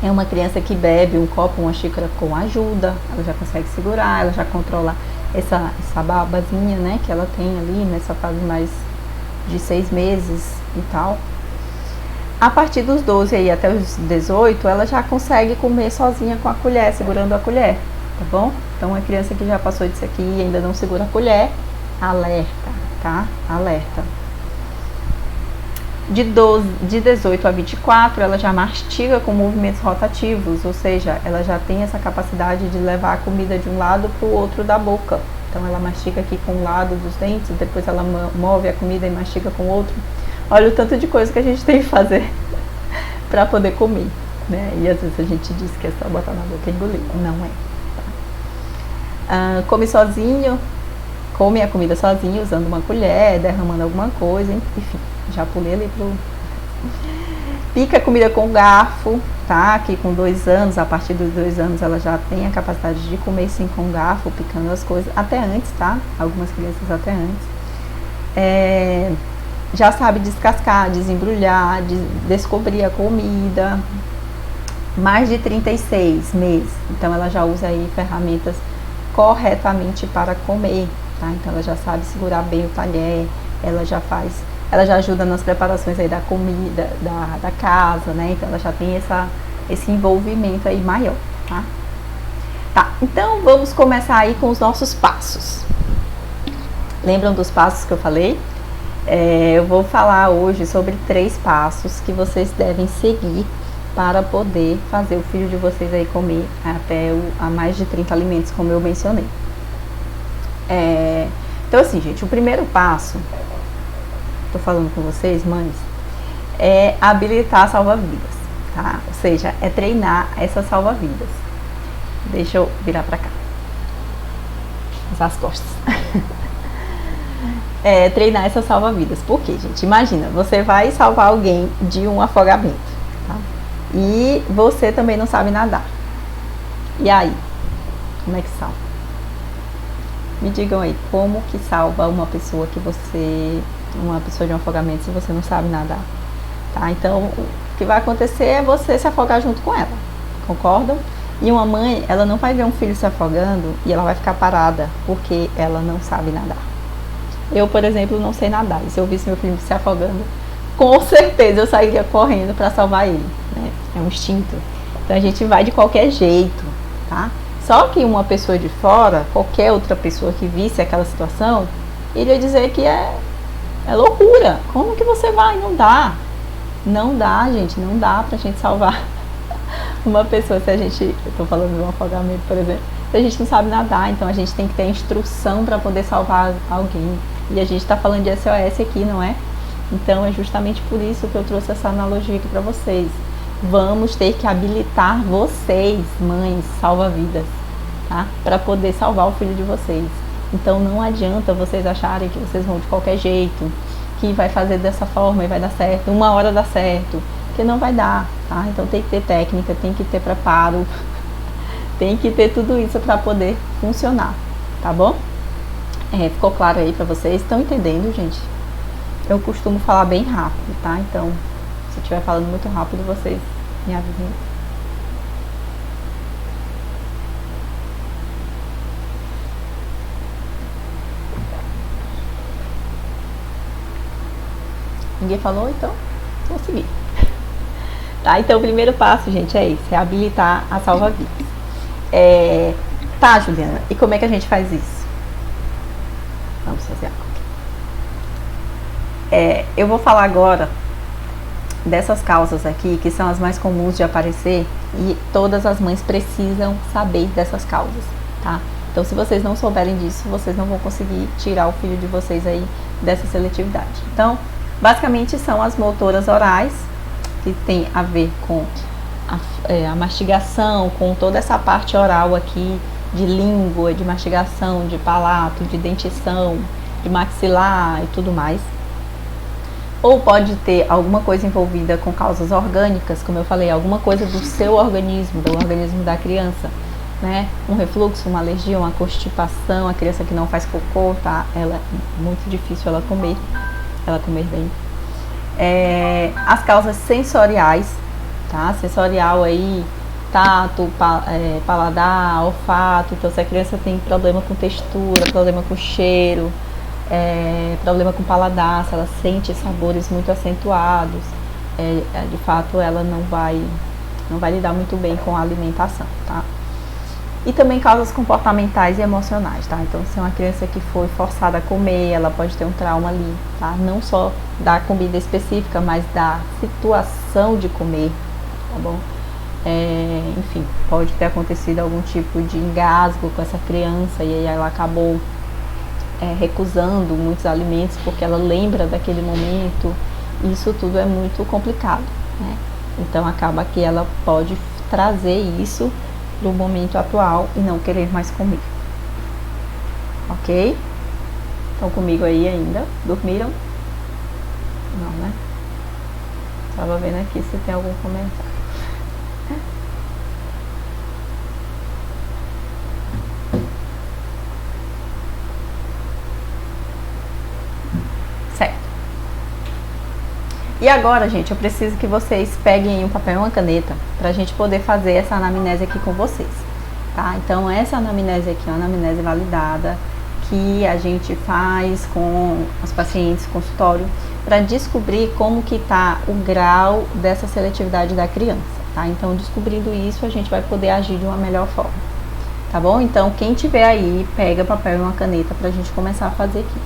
É uma criança que bebe um copo, uma xícara com ajuda, ela já consegue segurar, ela já controla essa babazinha, né, que ela tem ali nessa fase mais de 6 meses e tal. A partir dos 12 aí até os 18, ela já consegue comer sozinha com a colher, segurando a colher, tá bom? Então a criança que já passou disso aqui e ainda não segura a colher, alerta, tá? Alerta. De 18 a 24, ela já mastiga com movimentos rotativos, ou seja, ela já tem essa capacidade de levar a comida de um lado para o outro da boca. Então ela mastiga aqui com um lado dos dentes, depois ela move a comida e mastiga com o outro. Olha o tanto de coisa que a gente tem que fazer para poder comer, né? E às vezes a gente diz que é só botar na boca e engolir, não é. Tá? Come sozinho, come a comida sozinho, usando uma colher, derramando alguma coisa, enfim. Já pulei ali pro... Pica a comida com garfo, tá? Que com 2 anos, a partir dos 2 anos, ela já tem a capacidade de comer sim com garfo, picando as coisas. Até antes, tá? Algumas crianças até antes. Já sabe descascar, desembrulhar, descobrir a comida. Mais de 36 meses. Então, ela já usa aí ferramentas corretamente para comer, tá? Então, ela já sabe segurar bem o talher, ela já ajuda nas preparações aí da comida, da casa, né? Então ela já tem esse envolvimento aí maior, tá? Tá, então vamos começar aí com os nossos passos. Lembram dos passos que eu falei? Eu vou falar hoje sobre 3 passos que vocês devem seguir para poder fazer o filho de vocês aí comer até a mais de 30 alimentos, como eu mencionei. Então assim, gente, o primeiro passo, tô falando com vocês, mães, é habilitar salva-vidas, tá? Ou seja, é treinar essas salva-vidas. Deixa eu virar pra cá. Usar as costas. Treinar essas salva-vidas. Por quê, gente? Imagina, você vai salvar alguém de um afogamento, tá? E você também não sabe nadar. E aí? Como é que salva? Me digam aí, como que salva uma pessoa de um afogamento se você não sabe nadar? Tá? Então, o que vai acontecer é você se afogar junto com ela. Concordam? E uma mãe, ela não vai ver um filho se afogando e ela vai ficar parada porque ela não sabe nadar. Eu, por exemplo, não sei nadar. E se eu visse meu filho se afogando, com certeza eu sairia correndo para salvar ele, né? É um instinto. Então a gente vai de qualquer jeito, tá? Só que uma pessoa de fora, qualquer outra pessoa que visse aquela situação, iria dizer que é loucura. Como que você vai? Não dá. Não dá, gente. Não dá pra gente salvar uma pessoa se a gente... Eu tô falando de um afogamento, por exemplo. Se a gente não sabe nadar, então a gente tem que ter instrução para poder salvar alguém. E a gente está falando de SOS aqui, não é? Então é justamente por isso que eu trouxe essa analogia aqui para vocês. Vamos ter que habilitar vocês, mães, salva-vidas, tá? Para poder salvar o filho de vocês. Então não adianta vocês acharem que vocês vão de qualquer jeito, que vai fazer dessa forma e vai dar certo, uma hora dá certo, porque não vai dar, tá? Então tem que ter técnica, tem que ter preparo, tem que ter tudo isso para poder funcionar, tá bom? Ficou claro aí para vocês? Estão entendendo, gente? Eu costumo falar bem rápido, tá? Então, se eu estiver falando muito rápido, vocês me avisem. Ninguém falou? Então, vou seguir. Tá? Então, o primeiro passo, gente, é esse. É habilitar a salva-vidas. Tá, Juliana, e como é que a gente faz isso? Vamos fazer algo. Eu vou falar agora dessas causas aqui, que são as mais comuns de aparecer, e todas as mães precisam saber dessas causas, tá? Então, se vocês não souberem disso, vocês não vão conseguir tirar o filho de vocês aí dessa seletividade. Então, basicamente são as motoras orais, que tem a ver com a mastigação, com toda essa parte oral aqui, de língua, de mastigação, de palato, de dentição, de maxilar e tudo mais. Ou pode ter alguma coisa envolvida com causas orgânicas, como eu falei, alguma coisa do seu organismo, do organismo da criança, né? Um refluxo, uma alergia, uma constipação, a criança que não faz cocô, tá? Ela é muito difícil ela comer bem. As causas sensoriais, tá? Sensorial aí, tato, paladar, olfato. Então, se a criança tem problema com textura, problema com cheiro, problema com paladar, se ela sente sabores muito acentuados, de fato ela não vai lidar muito bem com a alimentação, tá? E também causas comportamentais e emocionais, tá? Então, se é uma criança que foi forçada a comer, ela pode ter um trauma ali, tá? Não só da comida específica, mas da situação de comer, tá bom? Enfim, pode ter acontecido algum tipo de engasgo com essa criança e aí ela acabou recusando muitos alimentos porque ela lembra daquele momento. Isso tudo é muito complicado, né? Então acaba que ela pode trazer isso do momento atual e não querer mais comer. Ok? Estão comigo aí ainda? Dormiram? Não, né? Estava vendo aqui se tem algum comentário. Certo. E agora, gente, eu preciso que vocês peguem um papel e uma caneta para a gente poder fazer essa anamnese aqui com vocês, tá? Então, essa anamnese aqui é uma anamnese validada que a gente faz com os pacientes no consultório para descobrir como que está o grau dessa seletividade da criança, tá? Então, descobrindo isso, a gente vai poder agir de uma melhor forma, tá bom? Então, quem tiver aí, pega papel e uma caneta pra gente começar a fazer aqui.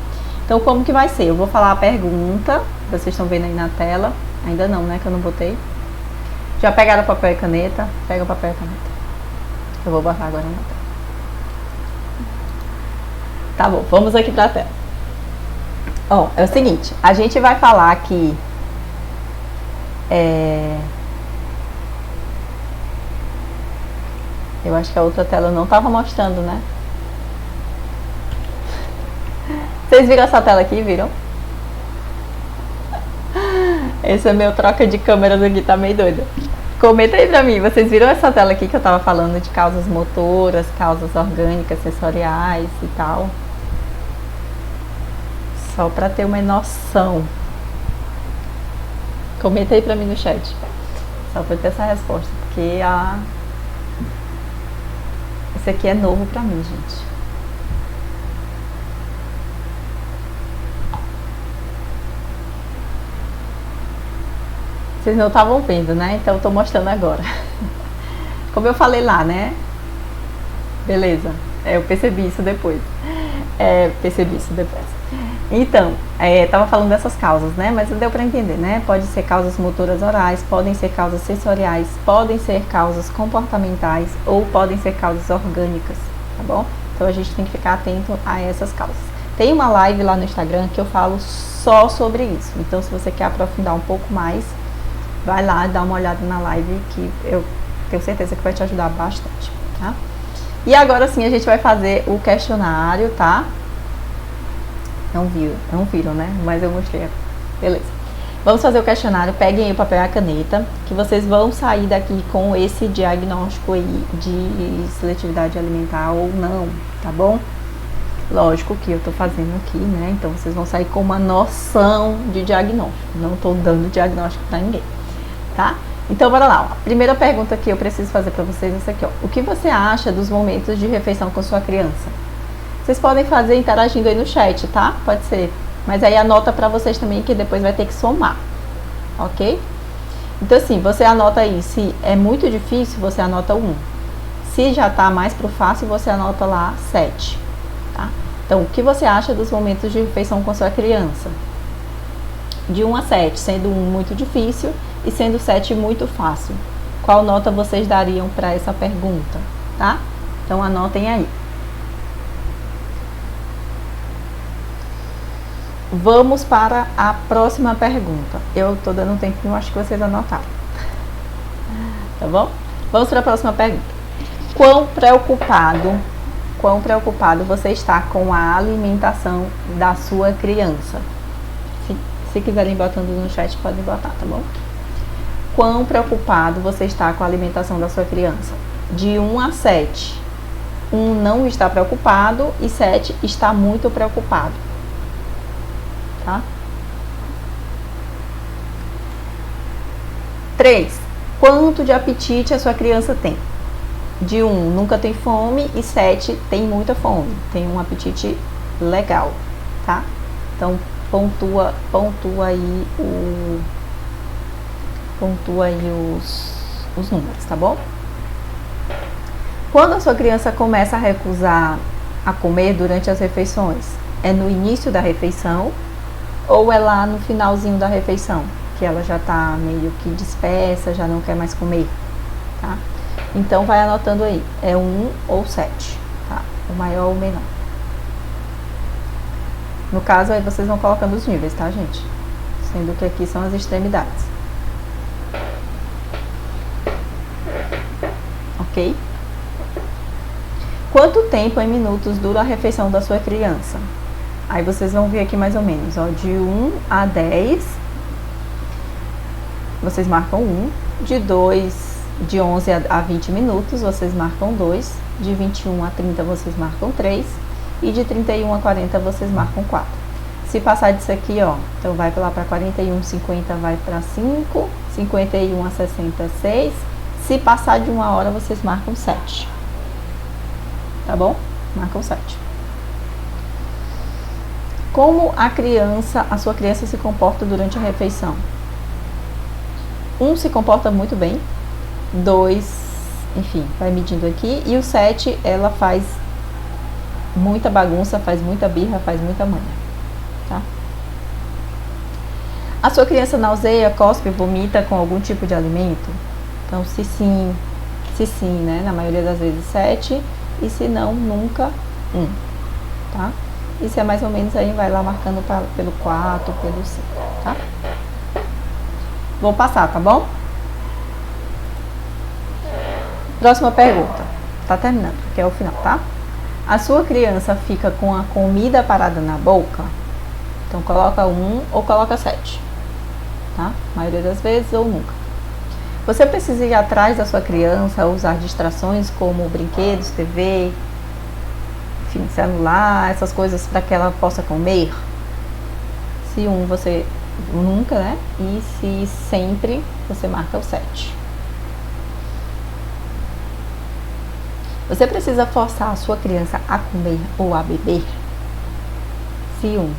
Então, como que vai ser? Eu vou falar a pergunta, vocês estão vendo aí na tela. Ainda não, né, que eu não botei. Já pegaram papel e caneta? Pega o papel e caneta. Eu vou botar agora na tela. Tá bom, vamos aqui pra tela. Ó, é o seguinte, a gente vai falar aqui... Eu acho que a outra tela não tava mostrando, né? Vocês viram essa tela aqui, viram? Esse é meu troca de câmeras aqui, tá meio doida. Comenta aí pra mim, vocês viram essa tela aqui que eu tava falando de causas motoras, causas orgânicas, sensoriais e tal? Só pra ter uma noção. Comenta aí pra mim no chat. Só pra ter essa resposta, porque esse aqui é novo pra mim, gente. Vocês não estavam vendo, né? Então eu tô mostrando agora. Como eu falei lá, né? Beleza. Eu percebi isso depois. Então, tava falando dessas causas, né? Mas deu pra entender, né? Pode ser causas motoras orais, podem ser causas sensoriais, podem ser causas comportamentais ou podem ser causas orgânicas, tá bom? Então a gente tem que ficar atento a essas causas. Tem uma live lá no Instagram que eu falo só sobre isso. Então, se você quer aprofundar um pouco mais, vai lá, dá uma olhada na live que eu tenho certeza que vai te ajudar bastante, tá? E agora sim a gente vai fazer o questionário, tá? Não viram, né? Mas eu mostrei. Beleza. Vamos fazer o questionário. Peguem aí o papel e a caneta, que vocês vão sair daqui com esse diagnóstico aí de seletividade alimentar ou não, tá bom? Lógico que eu tô fazendo aqui, né? Então vocês vão sair com uma noção de diagnóstico. Não tô dando diagnóstico pra ninguém, tá? Então bora lá, ó. A primeira pergunta que eu preciso fazer pra vocês é essa aqui, ó. O que você acha dos momentos de refeição com sua criança? Vocês podem fazer interagindo aí no chat, tá? Pode ser. Mas aí anota pra vocês também que depois vai ter que somar, ok? Então assim, você anota aí, se é muito difícil, você anota 1. Se já tá mais pro fácil, você anota lá 7, tá? Então, o que você acha dos momentos de refeição com sua criança? De 1 a 7, sendo 1 muito difícil e sendo 7 muito fácil. Qual nota vocês dariam para essa pergunta, tá? Então, anotem aí. Vamos para a próxima pergunta. Eu tô dando um tempinho, acho que vocês anotaram. Tá bom? Vamos para a próxima pergunta. Quão preocupado você está com a alimentação da sua criança? Se quiserem botando no chat, podem botar, tá bom? Quão preocupado você está com a alimentação da sua criança? De 1 a 7. 1 não está preocupado e 7 está muito preocupado. Tá? 3. Quanto de apetite a sua criança tem? De 1, nunca tem fome e 7, tem muita fome. Tem um apetite legal, tá? Então, pontua aí os números, tá bom? Quando a sua criança começa a recusar a comer durante as refeições, é no início da refeição ou é lá no finalzinho da refeição, que ela já tá meio que dispersa, já não quer mais comer, tá? Então, vai anotando aí, é 1 ou 7, tá? O maior ou o menor. No caso, aí vocês vão colocando os níveis, tá, gente? Sendo que aqui são as extremidades. Ok? Quanto tempo em minutos dura a refeição da sua criança? Aí vocês vão ver aqui mais ou menos, ó, de 1 a 10, vocês marcam 1, de 11 a 20 minutos, vocês marcam 2, de 21 a 30 vocês marcam 3, e de 31 a 40 vocês marcam 4. Se passar disso aqui, ó, então vai lá para 41, 50 vai para 5, 51 a 60, 6, se passar de 1 hora vocês marcam 7. Tá bom? Marcam 7. Como a sua criança se comporta durante a refeição? 1 se comporta muito bem, 2, enfim, vai medindo aqui. E o 7, ela faz muita bagunça, faz muita birra, faz muita manha, tá? A sua criança nauseia, cospe, vomita com algum tipo de alimento? Então, se sim, né? Na maioria das vezes 7, e se não, nunca 1, tá? E se é mais ou menos aí, vai lá marcando pelo 4, pelo 5, tá? Vou passar, tá bom? Próxima pergunta. Tá terminando, que é o final, tá? A sua criança fica com a comida parada na boca? Então, coloca 1 ou coloca 7, tá? A maioria das vezes ou nunca. Você precisa ir atrás da sua criança, usar distrações como brinquedos, TV, enfim, celular, essas coisas para que ela possa comer? Se 1, você nunca, né? E se sempre, você marca o 7. Você precisa forçar a sua criança a comer ou a beber? Se 1,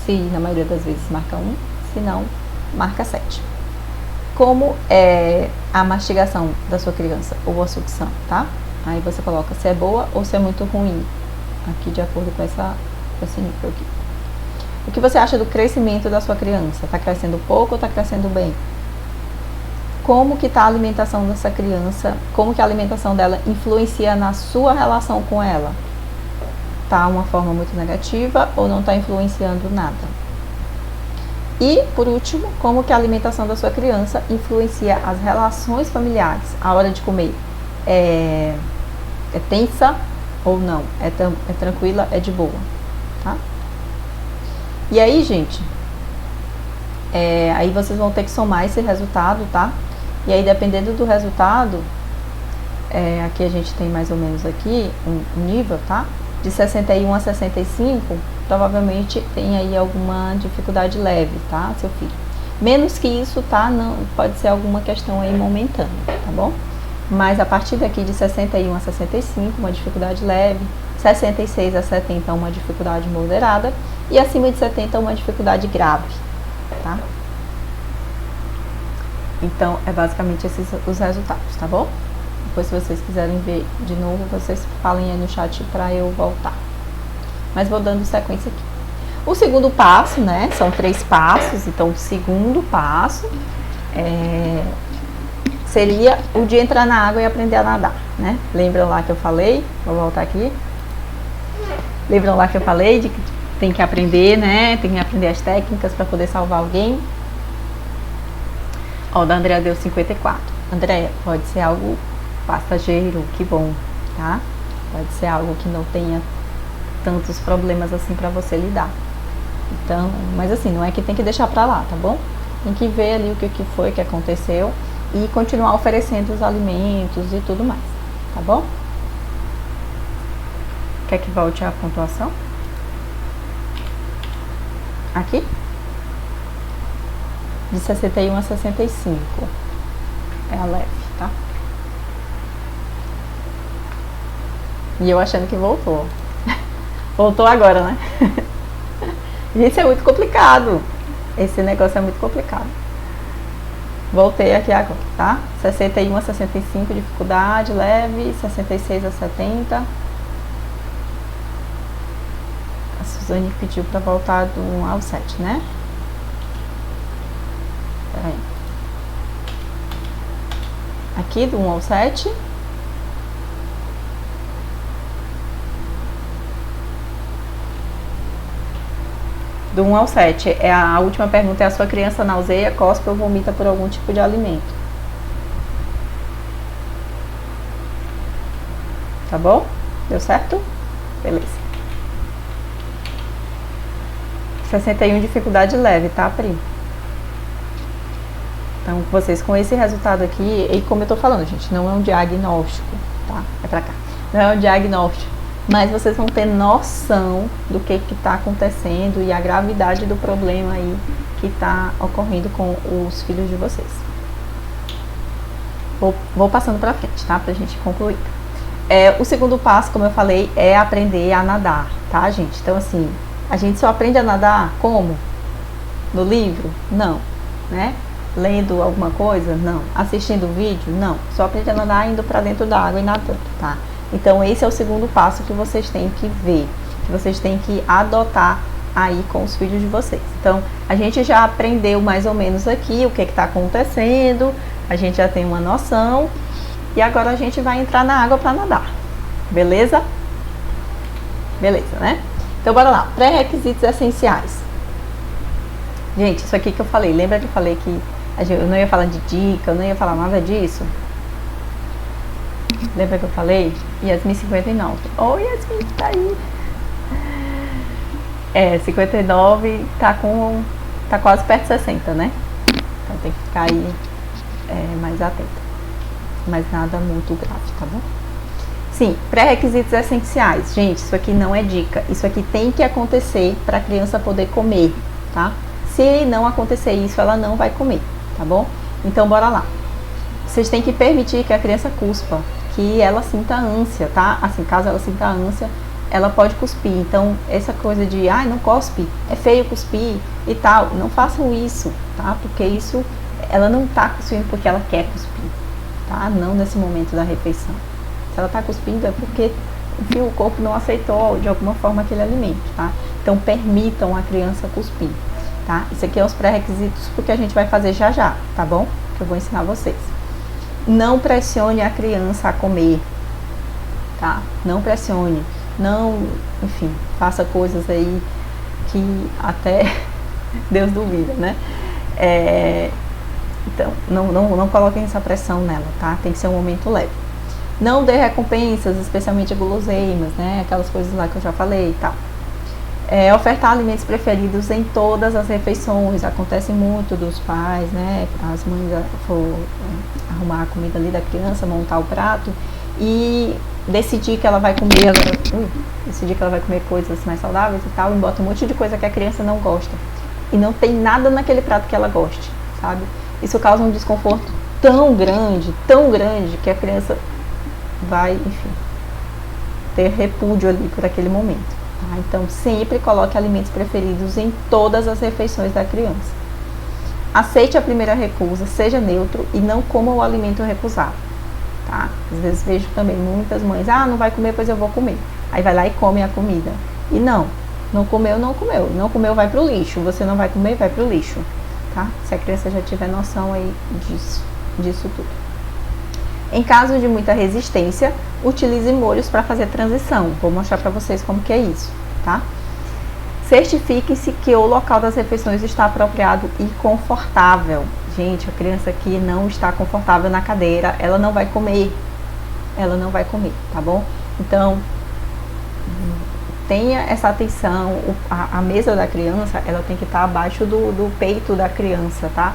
se na maioria das vezes marca 1, se não, marca 7. Como é a mastigação da sua criança ou a sucção, tá? Aí você coloca se é boa ou se é muito ruim, aqui de acordo com esse nível aqui. O que você acha do crescimento da sua criança? Tá crescendo pouco ou tá crescendo bem? Como que tá a alimentação dessa criança? Como que a alimentação dela influencia na sua relação com ela? Tá uma forma muito negativa ou não tá influenciando nada? E, por último, como que a alimentação da sua criança influencia as relações familiares? A hora de comer é tensa ou não? É tranquila, é de boa, tá? E aí, gente, aí vocês vão ter que somar esse resultado, tá? E aí, dependendo do resultado, aqui a gente tem mais ou menos aqui um nível, tá? De 61 a 65, provavelmente tem aí alguma dificuldade leve, tá, seu filho? Menos que isso, tá? Não, pode ser alguma questão aí momentânea, tá bom? Mas a partir daqui de 61 a 65, uma dificuldade leve, 66 a 70, uma dificuldade moderada, e acima de 70, uma dificuldade grave, tá? Então, é basicamente esses os resultados, tá bom? Depois, se vocês quiserem ver de novo, vocês falem aí no chat para eu voltar. Mas vou dando sequência aqui. O segundo passo, né? São 3 passos. Então, o segundo passo seria o de entrar na água e aprender a nadar, né? Lembram lá que eu falei? Vou voltar aqui. Lembram lá que eu falei de que tem que aprender, né? Tem que aprender as técnicas para poder salvar alguém. Ó, da Andréa deu 54. Andréa, pode ser algo passageiro, que bom, tá? Pode ser algo que não tenha tantos problemas assim para você lidar. Então, mas assim, não é que tem que deixar para lá, tá bom? Tem que ver ali o que foi que aconteceu e continuar oferecendo os alimentos e tudo mais, tá bom? Quer que volte a pontuação? Aqui? De 61 a 65. É a leve, tá? E eu achando que voltou. Voltou agora, né? Gente, isso é muito complicado. Esse negócio é muito complicado. Voltei aqui agora, tá? 61 a 65, dificuldade leve. 66 a 70. A Suzane pediu pra voltar do 1 ao 7, né? Peraí. Aqui do 1 ao 7. Do 1 ao 7, a última pergunta é: a sua criança nauseia, cospe ou vomita por algum tipo de alimento? Tá bom? Deu certo? Beleza. 61, dificuldade leve, tá, Pri? Então, vocês com esse resultado aqui, e como eu tô falando, gente, não é um diagnóstico, tá? É pra cá. Não é um diagnóstico. Mas vocês vão ter noção do que está acontecendo e a gravidade do problema aí que está ocorrendo com os filhos de vocês. Vou passando para frente, tá? Pra gente concluir. O segundo passo, como eu falei, é aprender a nadar, tá, gente? Então, assim, a gente só aprende a nadar como? No livro? Não, né? Lendo alguma coisa? Não. Assistindo vídeo? Não. Só aprendendo a nadar indo para dentro da água e nadando, tá? Então esse é o segundo passo que vocês têm que ver, que vocês têm que adotar aí com os filhos de vocês. Então a gente já aprendeu mais ou menos aqui o que está acontecendo, a gente já tem uma noção e agora a gente vai entrar na água para nadar, beleza? Beleza, né? Então bora lá, pré-requisitos essenciais. Gente, isso aqui que eu falei, lembra que eu falei que eu não ia falar de dica, eu não ia falar nada disso? Lembra que eu falei? Yasmin 59. Oi, Yasmin, tá aí. 59 tá quase perto de 60, né? Então tem que ficar aí mais atenta. Mas nada muito grave, tá bom? Sim, pré-requisitos essenciais. Gente, isso aqui não é dica. Isso aqui tem que acontecer para a criança poder comer, tá? Se não acontecer isso, ela não vai comer, tá bom? Então, bora lá. Vocês têm que permitir que a criança cuspa, que ela sinta ânsia, tá? Assim, caso ela sinta ânsia, ela pode cuspir. Então, essa coisa de, não cospe, é feio cuspir e tal, não façam isso, tá? Porque isso, ela não tá cuspindo porque ela quer cuspir, tá? Não nesse momento da refeição. Se ela tá cuspindo é porque, enfim, o corpo não aceitou de alguma forma aquele alimento, tá? Então, permitam a criança cuspir, tá? Isso aqui é os pré-requisitos porque a gente vai fazer já já, tá bom? Que eu vou ensinar vocês. Não pressione a criança a comer, tá? Não pressione, não, enfim, faça coisas aí que até Deus duvida, né? Então, não coloquem essa pressão nela, tá? Tem que ser um momento leve. Não dê recompensas, especialmente guloseimas, né? Aquelas coisas lá que eu já falei e tal. Ofertar alimentos preferidos em todas as refeições. Acontece muito dos pais, né? As mães for arrumar a comida ali da criança, montar o prato e decidir que ela vai comer coisas mais saudáveis e tal, e bota um monte de coisa que a criança não gosta. E não tem nada naquele prato que ela goste, sabe? Isso causa um desconforto tão grande, que a criança vai, enfim, ter repúdio ali por aquele momento. Tá? Então, sempre coloque alimentos preferidos em todas as refeições da criança. Aceite a primeira recusa, seja neutro e não coma o alimento recusado. Tá? Às vezes vejo também muitas mães, não vai comer, pois eu vou comer. Aí vai lá e come a comida. E não comeu, não comeu. Não comeu, vai pro lixo. Você não vai comer, vai pro lixo. Tá? Se a criança já tiver noção aí disso tudo. Em caso de muita resistência, utilize molhos para fazer transição. Vou mostrar para vocês como que é isso, tá? Certifique-se que o local das refeições está apropriado e confortável. Gente, a criança aqui não está confortável na cadeira, ela não vai comer. Ela não vai comer, tá bom? Então, tenha essa atenção. A mesa da criança, ela tem que estar abaixo do peito da criança, tá?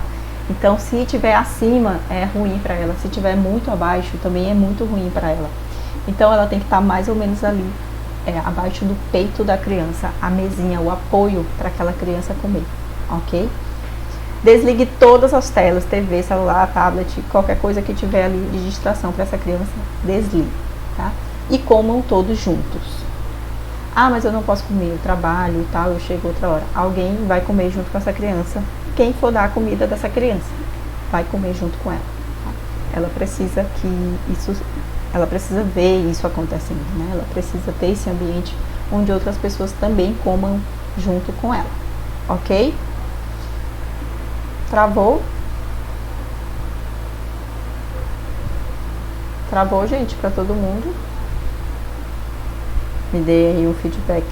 Então, se tiver acima, é ruim para ela. Se tiver muito abaixo, também é muito ruim para ela. Então, ela tem que estar mais ou menos ali, abaixo do peito da criança, a mesinha, o apoio para aquela criança comer, ok? Desligue todas as telas, TV, celular, tablet, qualquer coisa que tiver ali de distração para essa criança, desligue, tá? E comam todos juntos. Mas eu não posso comer, eu trabalho e tal, eu chego outra hora. Alguém vai comer junto com essa criança. Quem for dar a comida dessa criança vai comer junto com ela. Tá? Ela precisa ver isso acontecendo, né? Ela precisa ter esse ambiente onde outras pessoas também comam junto com ela, ok? Travou? Travou, gente, para todo mundo? Me dê aí um feedback.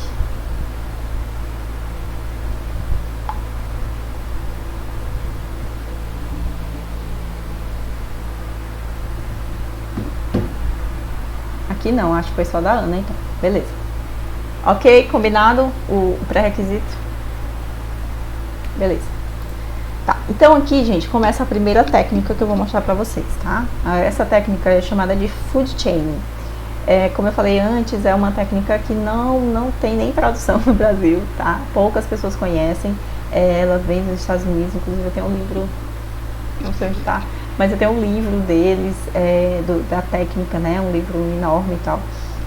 Aqui não, acho que foi só da Ana, então. Beleza. Ok, combinado o pré-requisito? Beleza. Tá, então aqui, gente, começa a primeira técnica que eu vou mostrar pra vocês, tá? Essa técnica é chamada de food chaining. Como eu falei antes, é uma técnica que não tem nem tradução no Brasil, tá? Poucas pessoas conhecem. Ela vem dos Estados Unidos, inclusive eu tenho um livro, não sei onde tá, mas eu tenho um livro deles, da técnica, né? Um livro enorme e tal.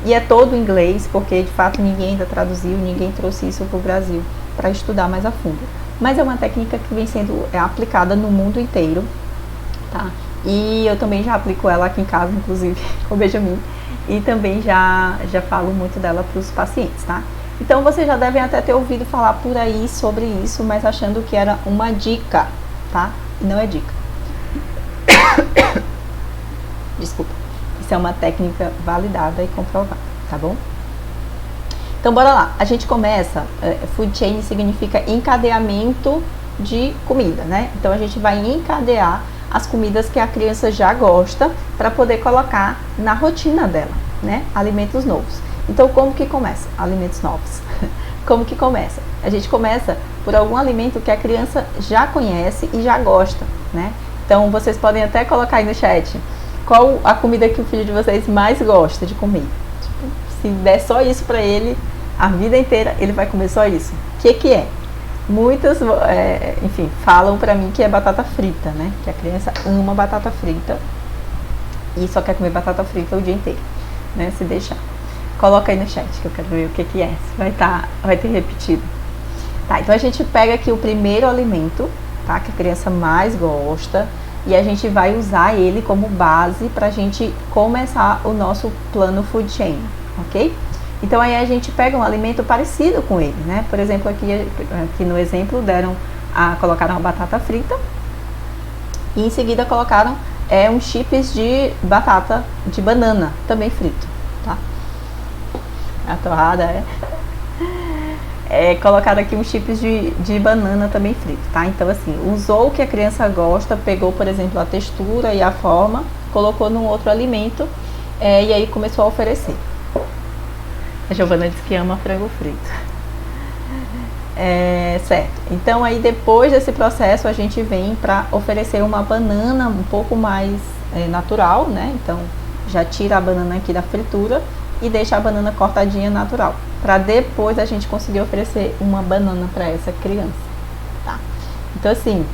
E é todo em inglês, porque de fato ninguém ainda traduziu, ninguém trouxe isso pro Brasil para estudar mais a fundo. mas é uma técnica que vem sendo aplicada no mundo inteiro, tá? E eu também já aplico ela aqui em casa, inclusive, com o Benjamin, e também já falo muito dela para os pacientes, tá? Então vocês já devem até ter ouvido falar por aí sobre isso, mas achando que era uma dica, tá? E não é dica. Desculpa. Isso é uma técnica validada e comprovada, tá bom? Então bora lá. A gente começa, food chain significa encadeamento de comida, né? Então a gente vai encadear as comidas que a criança já gosta para poder colocar na rotina dela, né? Alimentos novos. Então como que começa? Alimentos novos. Como que começa? A gente começa por algum alimento que a criança já conhece e já gosta, né? Então vocês podem até colocar aí no chat qual a comida que o filho de vocês mais gosta de comer. Tipo, se der só isso para ele, a vida inteira ele vai comer só isso. O que é? Muitas, enfim, falam pra mim que é batata frita, né? Que a criança ama batata frita e só quer comer batata frita o dia inteiro, né? Se deixar. Coloca aí no chat que eu quero ver o que é. Vai ter repetido. Tá, então a gente pega aqui o primeiro alimento, tá? Que a criança mais gosta e a gente vai usar ele como base pra gente começar o nosso plano food chain, ok? Então aí a gente pega um alimento parecido com ele, né? Por exemplo, aqui no exemplo colocaram a batata frita e em seguida colocaram uns chips de batata, de banana, também frito, tá? A torrada colocaram aqui uns chips de banana também frito, tá? Então assim, usou o que a criança gosta, pegou, por exemplo, a textura e a forma, colocou num outro alimento e aí começou a oferecer. A Giovana disse que ama frango frito. Certo. Então aí depois desse processo a gente vem para oferecer uma banana um pouco mais natural, né? Então já tira a banana aqui da fritura e deixa a banana cortadinha natural, para depois a gente conseguir oferecer uma banana para essa criança, tá? Então assim,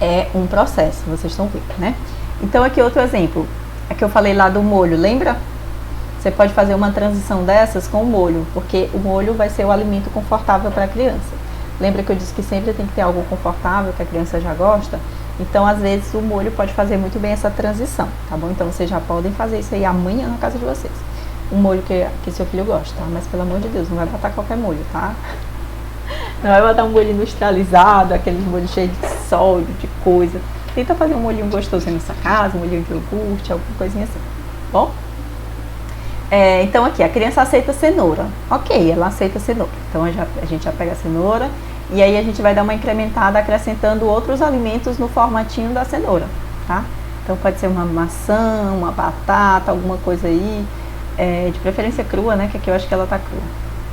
é um processo, vocês estão vendo, né? Então aqui outro exemplo, aqui eu falei lá do molho, lembra? Você pode fazer uma transição dessas com o molho, porque o molho vai ser o alimento confortável para a criança. Lembra que eu disse que sempre tem que ter algo confortável, que a criança já gosta? Então, às vezes, o molho pode fazer muito bem essa transição, tá bom? Então, vocês já podem fazer isso aí amanhã na casa de vocês. Um molho que seu filho gosta, tá? Mas, pelo amor de Deus, não vai botar qualquer molho, tá? Não vai botar um molho industrializado, aqueles molhos cheios de sódio, de coisa. Tenta fazer um molhinho gostoso na sua casa, um molhinho de iogurte, alguma coisinha assim, bom? Então aqui, a criança aceita cenoura. Ok, ela aceita cenoura. Então a gente já pega a cenoura e aí a gente vai dar uma incrementada acrescentando outros alimentos no formatinho da cenoura, tá? Então pode ser uma maçã, uma batata, alguma coisa aí, de preferência crua, né? Que aqui eu acho que ela tá crua.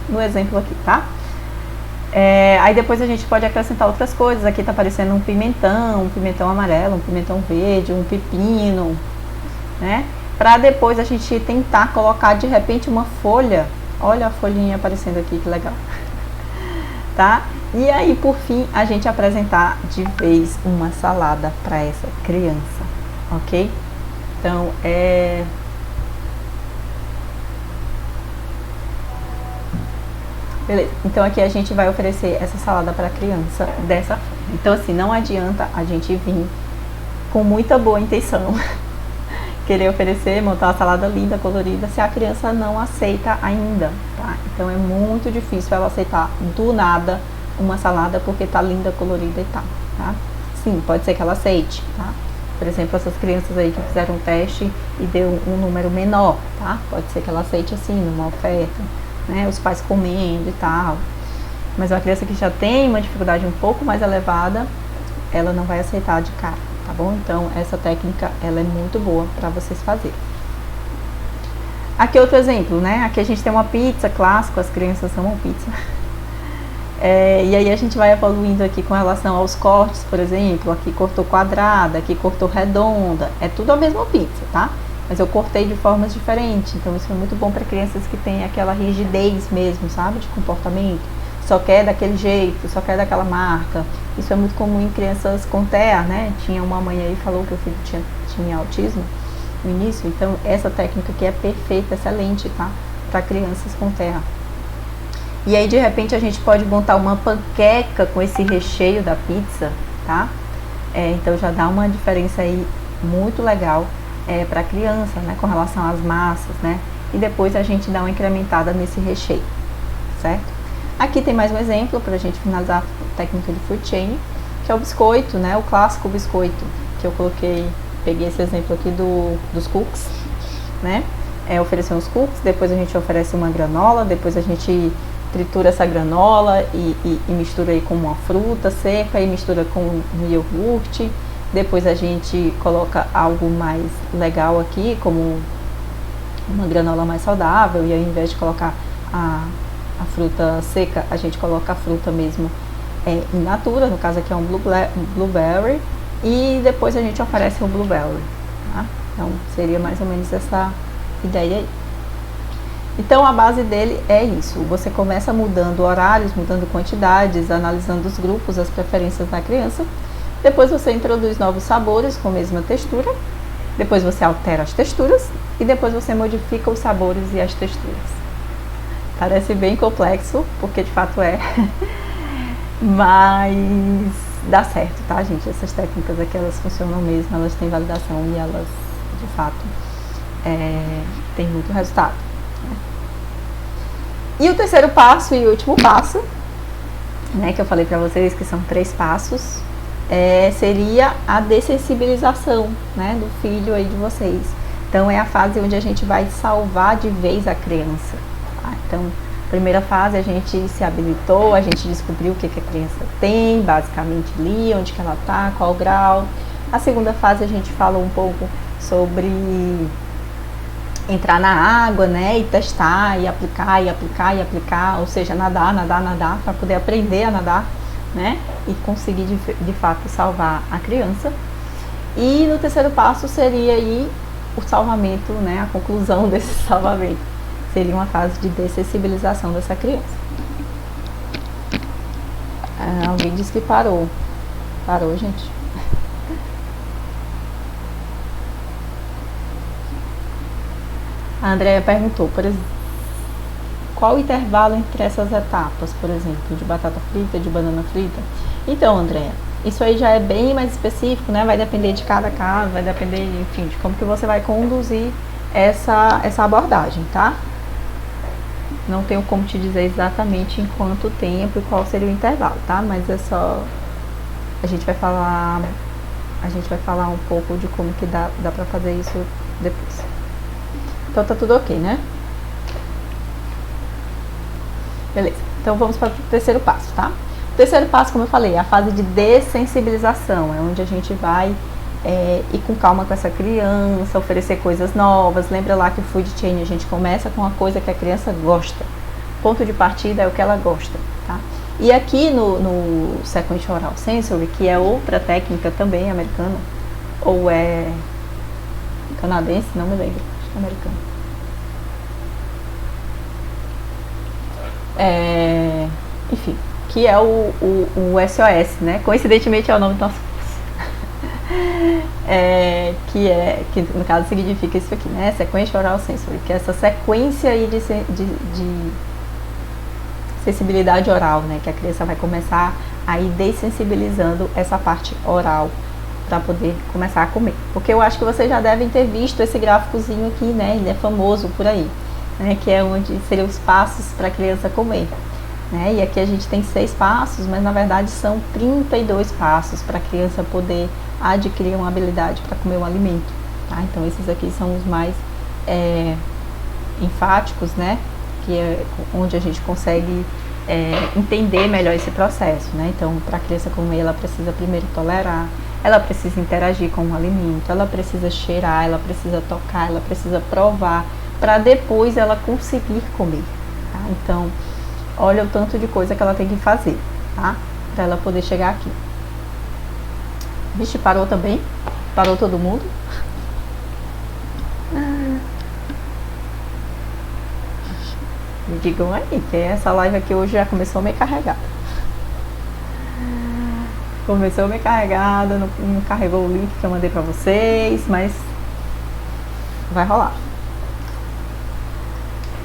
No exemplo aqui, tá? Aí depois a gente pode acrescentar outras coisas. Aqui tá aparecendo um pimentão amarelo, um pimentão verde, um pepino, né? Para depois a gente tentar colocar de repente uma folha. Olha a folhinha aparecendo aqui, que legal. Tá? E aí, por fim, a gente apresentar de vez uma salada para essa criança, ok? Então, beleza. Então, aqui a gente vai oferecer essa salada para a criança dessa forma. Então, assim, não adianta a gente vir com muita boa intenção querer oferecer, montar uma salada linda, colorida, se a criança não aceita ainda, tá? Então é muito difícil ela aceitar do nada uma salada porque tá linda, colorida e tal, tá? Sim, pode ser que ela aceite, tá? Por exemplo, essas crianças aí que fizeram um teste e deu um número menor, tá? Pode ser que ela aceite assim, numa oferta, né? Os pais comendo e tal. Mas uma criança que já tem uma dificuldade um pouco mais elevada, ela não vai aceitar de cara. Tá bom? Então, essa técnica, ela é muito boa para vocês fazerem. Aqui outro exemplo, né? Aqui a gente tem uma pizza clássica, as crianças amam pizza. E aí a gente vai evoluindo aqui com relação aos cortes, por exemplo. Aqui cortou quadrada, aqui cortou redonda. É tudo a mesma pizza, tá? Mas eu cortei de formas diferentes. Então, isso é muito bom para crianças que têm aquela rigidez mesmo, sabe? De comportamento. Só quer daquele jeito, só quer daquela marca. Isso é muito comum em crianças com TEA, né? Tinha uma mãe aí que falou que o filho tinha autismo no início. Então, essa técnica aqui é perfeita, excelente, tá? Para crianças com TEA. E aí de repente a gente pode montar uma panqueca com esse recheio da pizza, tá? Então já dá uma diferença aí muito legal para a criança, né, com relação às massas, né? E depois a gente dá uma incrementada nesse recheio, certo? Aqui tem mais um exemplo para a gente finalizar a técnica de food chain, que é o biscoito, né? O clássico biscoito, que eu peguei esse exemplo aqui dos cookies, né? Oferecer uns cookies, depois a gente oferece uma granola, depois a gente tritura essa granola e mistura aí com uma fruta seca e mistura com um iogurte. Depois a gente coloca algo mais legal aqui, como uma granola mais saudável, e ao invés de colocar a fruta seca, a gente coloca a fruta mesmo in natura, no caso aqui é um blueberry, e depois a gente oferece um blueberry, tá? Então seria mais ou menos essa ideia aí. Então a base dele é isso, você começa mudando horários, mudando quantidades, analisando os grupos, as preferências da criança, depois você introduz novos sabores com a mesma textura, depois você altera as texturas e depois você modifica os sabores e as texturas. Parece bem complexo, porque de fato é, mas dá certo, tá, gente? Essas técnicas aqui, elas funcionam mesmo, elas têm validação e elas, de fato, têm muito resultado. Né? E o terceiro passo e último passo, né, que eu falei pra vocês que são 3 passos, seria a dessensibilização, né, do filho aí de vocês. Então é a fase onde a gente vai salvar de vez a criança. Tá? Então, primeira fase a gente se habilitou, a gente descobriu o que a criança tem, basicamente ali, onde que ela tá, qual o grau. A segunda fase a gente falou um pouco sobre entrar na água, né, e testar, e aplicar, e aplicar, e aplicar, ou seja, nadar, para poder aprender a nadar, né, e conseguir de fato salvar a criança. E no terceiro passo seria aí o salvamento, né, a conclusão desse salvamento. Seria uma fase de dessensibilização dessa criança. Alguém disse que parou. Parou, gente? A Andrea perguntou, por exemplo, qual o intervalo entre essas etapas, por exemplo, de batata frita, de banana frita? Então, Andrea, isso aí já é bem mais específico, né? Vai depender de cada caso, vai depender, enfim, de como que você vai conduzir essa abordagem, tá? Não tenho como te dizer exatamente em quanto tempo e qual seria o intervalo, tá? Mas é só... A gente vai falar um pouco de como que dá pra fazer isso depois. Então tá tudo ok, né? Beleza, então vamos para o terceiro passo, tá? O terceiro passo, como eu falei, é a fase de dessensibilização, é onde a gente vai ir com calma com essa criança, oferecer coisas novas. Lembra lá que o food chain a gente começa com uma coisa que a criança gosta. Ponto de partida é o que ela gosta, tá? E aqui no Sequential Oral Sensory, que é outra técnica também americana, ou é canadense, não me lembro, acho que é americana. Enfim, que é o SOS, né? Coincidentemente é o nome do nosso curso. Que no caso significa isso aqui, né? Sequential Oral Sensory, que é essa sequência aí de sensibilidade oral, né? Que a criança vai começar a ir dessensibilizando essa parte oral para poder começar a comer. Porque eu acho que vocês já devem ter visto esse gráficozinho aqui, né? Ele é famoso por aí, né? Que é onde seriam os passos para a criança comer. Né? E aqui a gente tem 6 passos, mas na verdade são 32 passos para a criança poder adquirir uma habilidade para comer um alimento. Tá? Então esses aqui são os mais enfáticos, né? Que é onde a gente consegue entender melhor esse processo. Né? Então, para a criança comer, ela precisa primeiro tolerar, ela precisa interagir com o alimento, ela precisa cheirar, ela precisa tocar, ela precisa provar, para depois ela conseguir comer. Tá? Então, olha o tanto de coisa que ela tem que fazer, tá? Para ela poder chegar aqui. Vixe, parou também? Parou todo mundo? Me digam aí, que essa live aqui hoje já começou meio carregada. Começou meio carregada, não carregou o link que eu mandei pra vocês, mas vai rolar.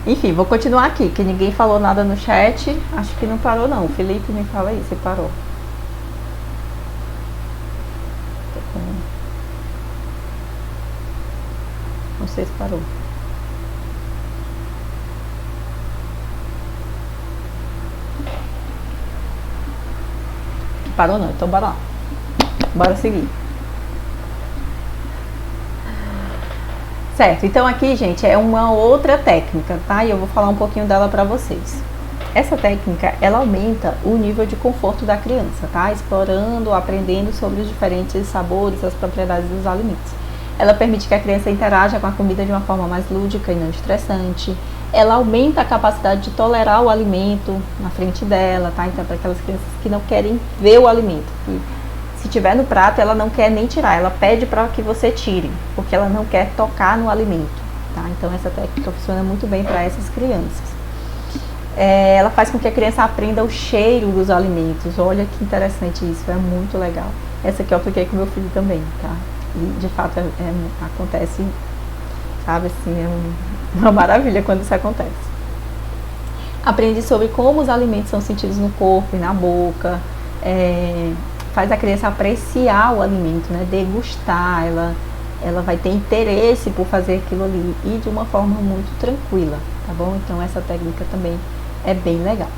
Enfim, vou continuar aqui, que ninguém falou nada no chat. Acho que não parou não. O Felipe me fala aí se parou. Não sei se parou. Parou não, então bora lá. Bora seguir. Certo, então aqui, gente, é uma outra técnica, tá? E eu vou falar um pouquinho dela pra vocês. Essa técnica, ela aumenta o nível de conforto da criança, tá? Explorando, aprendendo sobre os diferentes sabores, as propriedades dos alimentos. Ela permite que a criança interaja com a comida de uma forma mais lúdica e não estressante. Ela aumenta a capacidade de tolerar o alimento na frente dela, tá? Então, para aquelas crianças que não querem ver o alimento, que se tiver no prato, ela não quer nem tirar, ela pede para que você tire, porque ela não quer tocar no alimento, tá? Então, essa técnica funciona muito bem para essas crianças. Ela faz com que a criança aprenda o cheiro dos alimentos. Olha que interessante isso, é muito legal. Essa aqui eu apliquei com meu filho também, tá? E, de fato, acontece, sabe, assim, uma maravilha quando isso acontece. Aprende sobre como os alimentos são sentidos no corpo e na boca, faz a criança apreciar o alimento, né? Degustar, ela vai ter interesse por fazer aquilo ali e de uma forma muito tranquila, tá bom? Então essa técnica também é bem legal.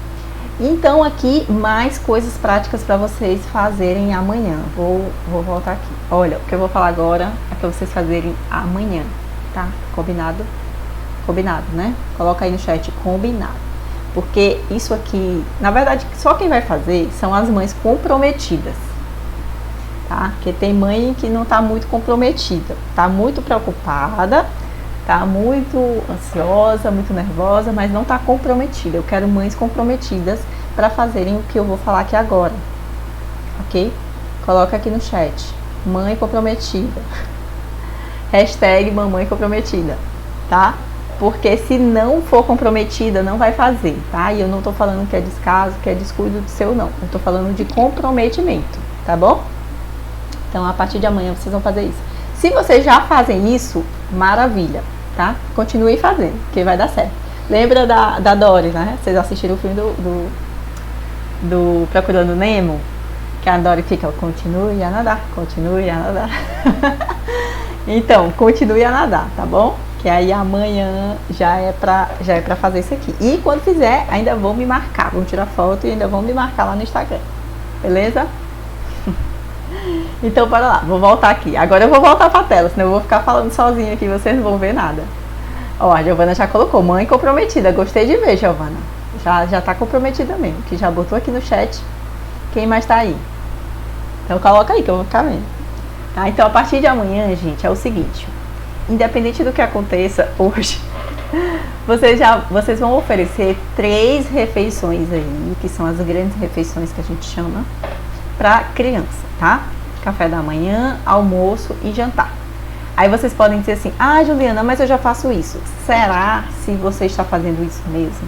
Então aqui mais coisas práticas para vocês fazerem amanhã. Vou voltar aqui. Olha, o que eu vou falar agora é para vocês fazerem amanhã, tá? Combinado? Combinado, né? Coloca aí no chat, combinado. Porque isso aqui, na verdade, só quem vai fazer são as mães comprometidas, tá? Porque tem mãe que não tá muito comprometida, tá muito preocupada, tá muito ansiosa, muito nervosa, mas não tá comprometida. Eu quero mães comprometidas para fazerem o que eu vou falar aqui agora, ok? Coloca aqui no chat, mãe comprometida, hashtag mamãe comprometida, tá? Porque se não for comprometida, não vai fazer, tá? E eu não tô falando que é descaso, que é descuido do seu, não. Eu tô falando de comprometimento, tá bom? Então, a partir de amanhã, vocês vão fazer isso. Se vocês já fazem isso, maravilha, tá? Continue fazendo, que vai dar certo. Lembra da Dory, né? Vocês assistiram o filme do Procurando Nemo? Que a Dory fica, continue a nadar, continue a nadar. Então, continue a nadar, tá bom? Que aí amanhã já é pra fazer isso aqui. E quando fizer, ainda vão me marcar. Vão tirar foto e ainda vão me marcar lá no Instagram. Beleza? Então, bora lá. Vou voltar aqui. Agora eu vou voltar pra tela, senão eu vou ficar falando sozinha aqui. Vocês não vão ver nada. Ó, a Giovana já colocou. Mãe comprometida. Gostei de ver, Giovana. Já tá comprometida mesmo. Que já botou aqui no chat. Quem mais tá aí? Então, coloca aí que eu vou ficar vendo. Tá? Então, a partir de amanhã, gente, é o seguinte. Independente do que aconteça hoje, vocês vão oferecer 3 refeições aí, que são as grandes refeições que a gente chama, para criança, tá? Café da manhã, almoço e jantar. Aí vocês podem dizer assim, Juliana, mas eu já faço isso. Será se você está fazendo isso mesmo?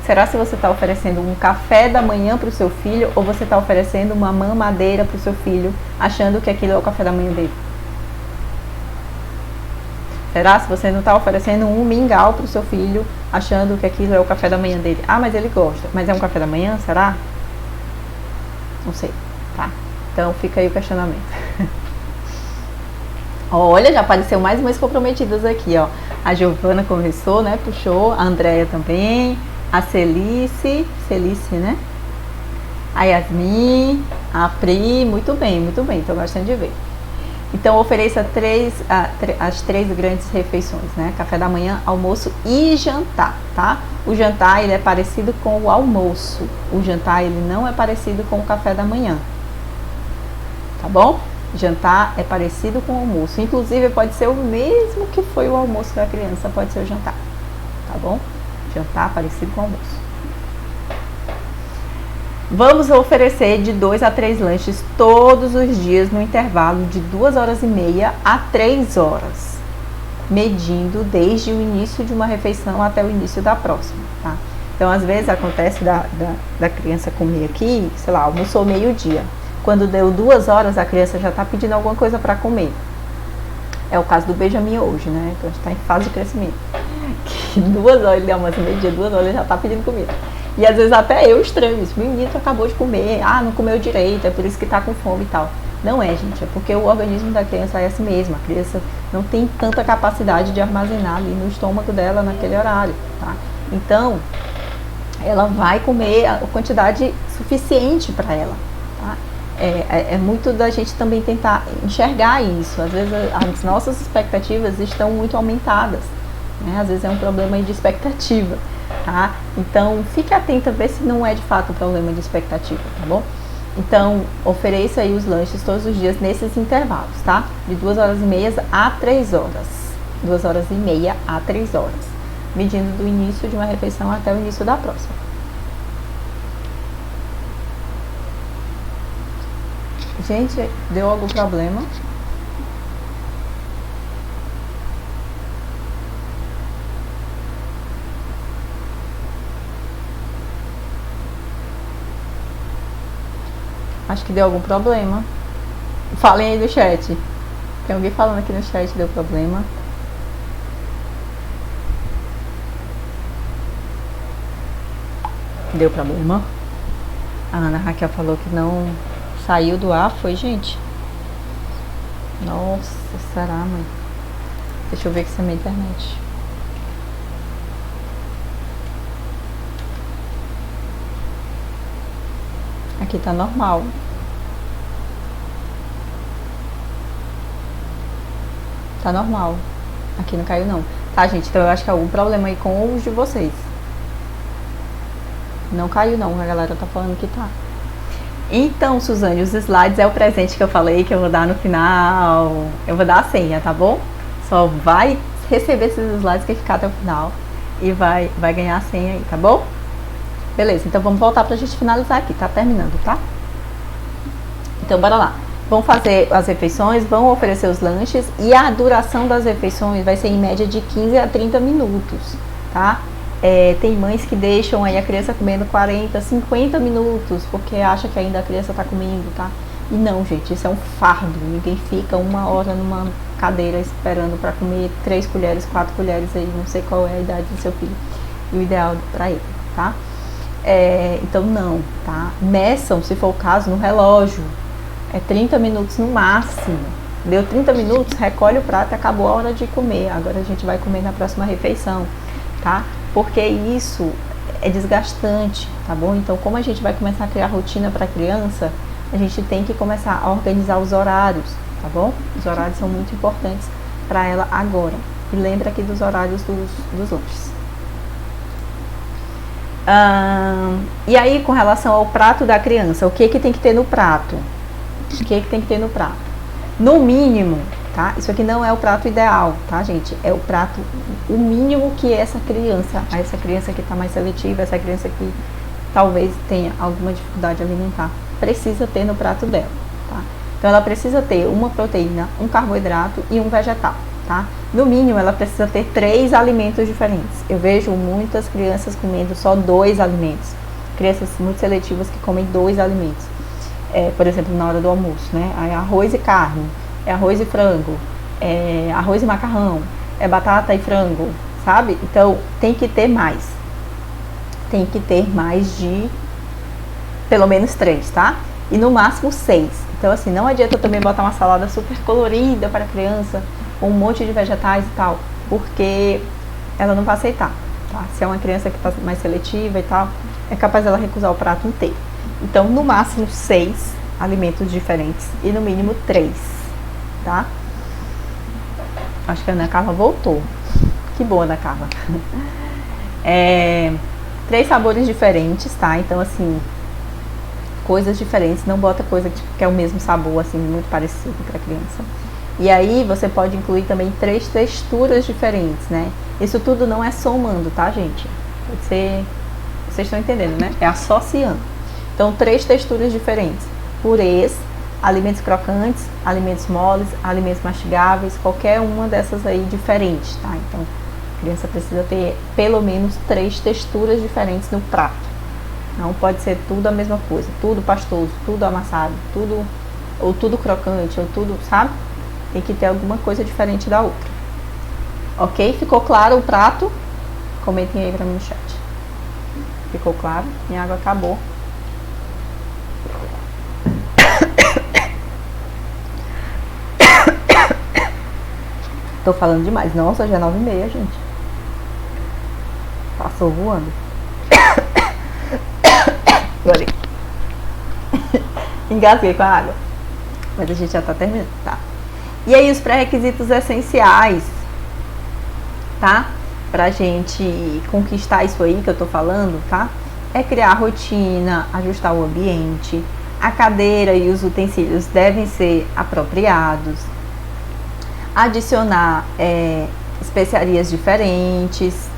Será se você está oferecendo um café da manhã para o seu filho ou você está oferecendo uma mamadeira para o seu filho, achando que aquilo é o café da manhã dele? Será se você não está oferecendo um mingau para o seu filho, achando que aquilo é o café da manhã dele? Mas ele gosta. Mas é um café da manhã, será? Não sei, tá? Então fica aí o questionamento. Olha, já apareceu mais umas comprometidas aqui, ó. A Giovana começou, né? Puxou. A Andréia também. A Celice, né? A Yasmin, a Pri. Muito bem, tô gostando de ver. Então, ofereça as 3 grandes refeições, né? Café da manhã, almoço e jantar, tá? O jantar, ele é parecido com o almoço. O jantar, ele não é parecido com o café da manhã. Tá bom? Jantar é parecido com o almoço. Inclusive, pode ser o mesmo que foi o almoço da criança, pode ser o jantar. Tá bom? Jantar parecido com o almoço. Vamos oferecer de 2 a 3 lanches todos os dias no intervalo de 2h30 a 3 horas, medindo desde o início de uma refeição até o início da próxima, tá? Então, às vezes acontece da criança comer aqui, sei lá, almoçou meio-dia. Quando deu 2 horas, a criança já está pedindo alguma coisa para comer. É o caso do Benjamin hoje, né? Então, a gente está em fase de crescimento. 2 horas de almoço, meio-dia, 2 horas, ele já tá pedindo comida. E às vezes até eu estranho isso. Menino, tu acabou de comer, não comeu direito, é por isso que tá com fome e tal. Não é, gente, é porque o organismo da criança é assim mesmo. A criança não tem tanta capacidade de armazenar ali no estômago dela naquele horário, tá? Então, ela vai comer a quantidade suficiente para ela, tá? É muito da gente também tentar enxergar isso. Às vezes as nossas expectativas estão muito aumentadas, né? Às vezes é um problema aí de expectativa, tá? Então, fique atenta a ver se não é de fato um problema de expectativa, tá bom? Então, ofereça aí os lanches todos os dias nesses intervalos, tá? De 2h30 a 3 horas. 2h30 a 3 horas. Medindo do início de uma refeição até o início da próxima. Gente, deu algum problema? Acho que deu algum problema. Falem aí no chat. Tem alguém falando aqui no chat que deu problema. Deu problema. A Ana Raquel falou que não saiu do ar, foi, gente? Nossa, será, mãe? Deixa eu ver aqui se é minha internet. Aqui tá normal. Tá normal. Aqui não caiu não. Tá, gente? Então eu acho que é algum problema aí com os de vocês. Não caiu não, a galera tá falando que tá. Então, Suzane, os slides é o presente que eu falei que eu vou dar no final. Eu vou dar a senha, tá bom? Só vai receber esses slides que ficar até o final e vai ganhar a senha aí, tá bom? Beleza, então vamos voltar pra gente finalizar aqui, tá terminando, tá? Então, bora lá. Vão fazer as refeições, vão oferecer os lanches e a duração das refeições vai ser em média de 15 a 30 minutos, tá? Tem mães que deixam aí a criança comendo 40, 50 minutos, porque acha que ainda a criança tá comendo, tá? E não, gente, isso é um fardo. Ninguém fica 1 hora numa cadeira esperando para comer 3 colheres, 4 colheres aí, não sei qual é a idade do seu filho. E o ideal para ele, tá? Então não, tá? Meçam, se for o caso, no relógio. 30 minutos no máximo. Deu 30 minutos, recolhe o prato e acabou a hora de comer. Agora a gente vai comer na próxima refeição, tá? Porque isso é desgastante, tá bom? Então, como a gente vai começar a criar rotina para a criança, a gente tem que começar a organizar os horários, tá bom? Os horários são muito importantes para ela agora. E lembra aqui dos horários dos lanches. E aí, com relação ao prato da criança, o que tem que ter no prato? O que tem que ter no prato? No mínimo, tá? Isso aqui não é o prato ideal, tá, gente? É o prato, o mínimo que essa criança que está mais seletiva, essa criança que talvez tenha alguma dificuldade alimentar, precisa ter no prato dela, tá? Então, ela precisa ter uma proteína, um carboidrato e um vegetal, tá? No mínimo, ela precisa ter 3 alimentos diferentes. Eu vejo muitas crianças comendo só 2 alimentos. Crianças muito seletivas que comem 2 alimentos. Por exemplo, na hora do almoço, né? Aí, arroz e carne, arroz e frango, arroz e macarrão, batata e frango, sabe? Então, tem que ter mais. Tem que ter mais de, pelo menos 3, tá? E no máximo 6. Então, assim, não adianta também botar uma salada super colorida para a criança, com um monte de vegetais e tal, porque ela não vai aceitar, tá? Se é uma criança que está mais seletiva e tal, é capaz dela recusar o prato inteiro. Então, no máximo 6 alimentos diferentes e no mínimo 3, tá? Acho que a Ana Carla voltou. Que boa, Ana Carla. 3 sabores diferentes, tá? Então, assim, coisas diferentes, não bota coisa que é o mesmo sabor, assim, muito parecido para a criança. E aí, você pode incluir também 3 texturas diferentes, né? Isso tudo não é somando, tá, gente? Pode ser... Vocês estão entendendo, né? É associando. Então, 3 texturas diferentes. Purês, alimentos crocantes, alimentos moles, alimentos mastigáveis, qualquer uma dessas aí diferente, tá? Então, a criança precisa ter pelo menos 3 texturas diferentes no prato. Não pode ser tudo a mesma coisa, tudo pastoso, tudo amassado, ou tudo crocante, ou tudo, sabe? Tem que ter alguma coisa diferente da outra. Ok? Ficou claro o prato? Comentem aí pra mim no chat. Ficou claro? Minha água acabou. Tô falando demais. Nossa, já é 9h30, gente. Passou voando. Olha. Engasguei com a água. Mas a gente já tá terminando, tá? E aí os pré-requisitos essenciais, tá? Pra gente conquistar isso aí que eu tô falando, tá? É criar rotina, ajustar o ambiente, a cadeira e os utensílios devem ser apropriados, adicionar especiarias diferentes,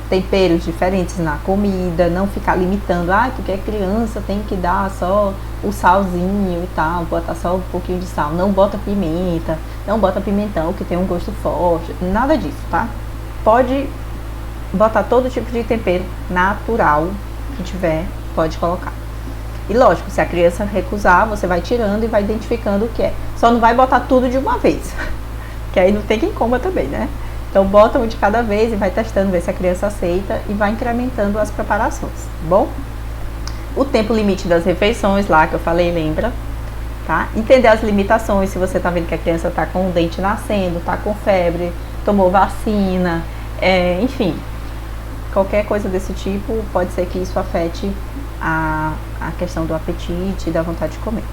temperos diferentes na comida, não ficar limitando, porque a criança tem que dar só o salzinho e tal, botar só um pouquinho de sal, não bota pimenta, não bota pimentão que tem um gosto forte, nada disso, tá? Pode botar todo tipo de tempero natural que tiver, pode colocar. E lógico, se a criança recusar, você vai tirando e vai identificando o que é. Só não vai botar tudo de uma vez, que aí não tem quem coma também, né? Então bota um de cada vez e vai testando, ver se a criança aceita e vai incrementando as preparações, tá bom? O tempo limite das refeições lá que eu falei, lembra? Tá? Entender as limitações, se você tá vendo que a criança tá com o dente nascendo, tá com febre, tomou vacina, enfim, qualquer coisa desse tipo, pode ser que isso afete a questão do apetite e da vontade de comer.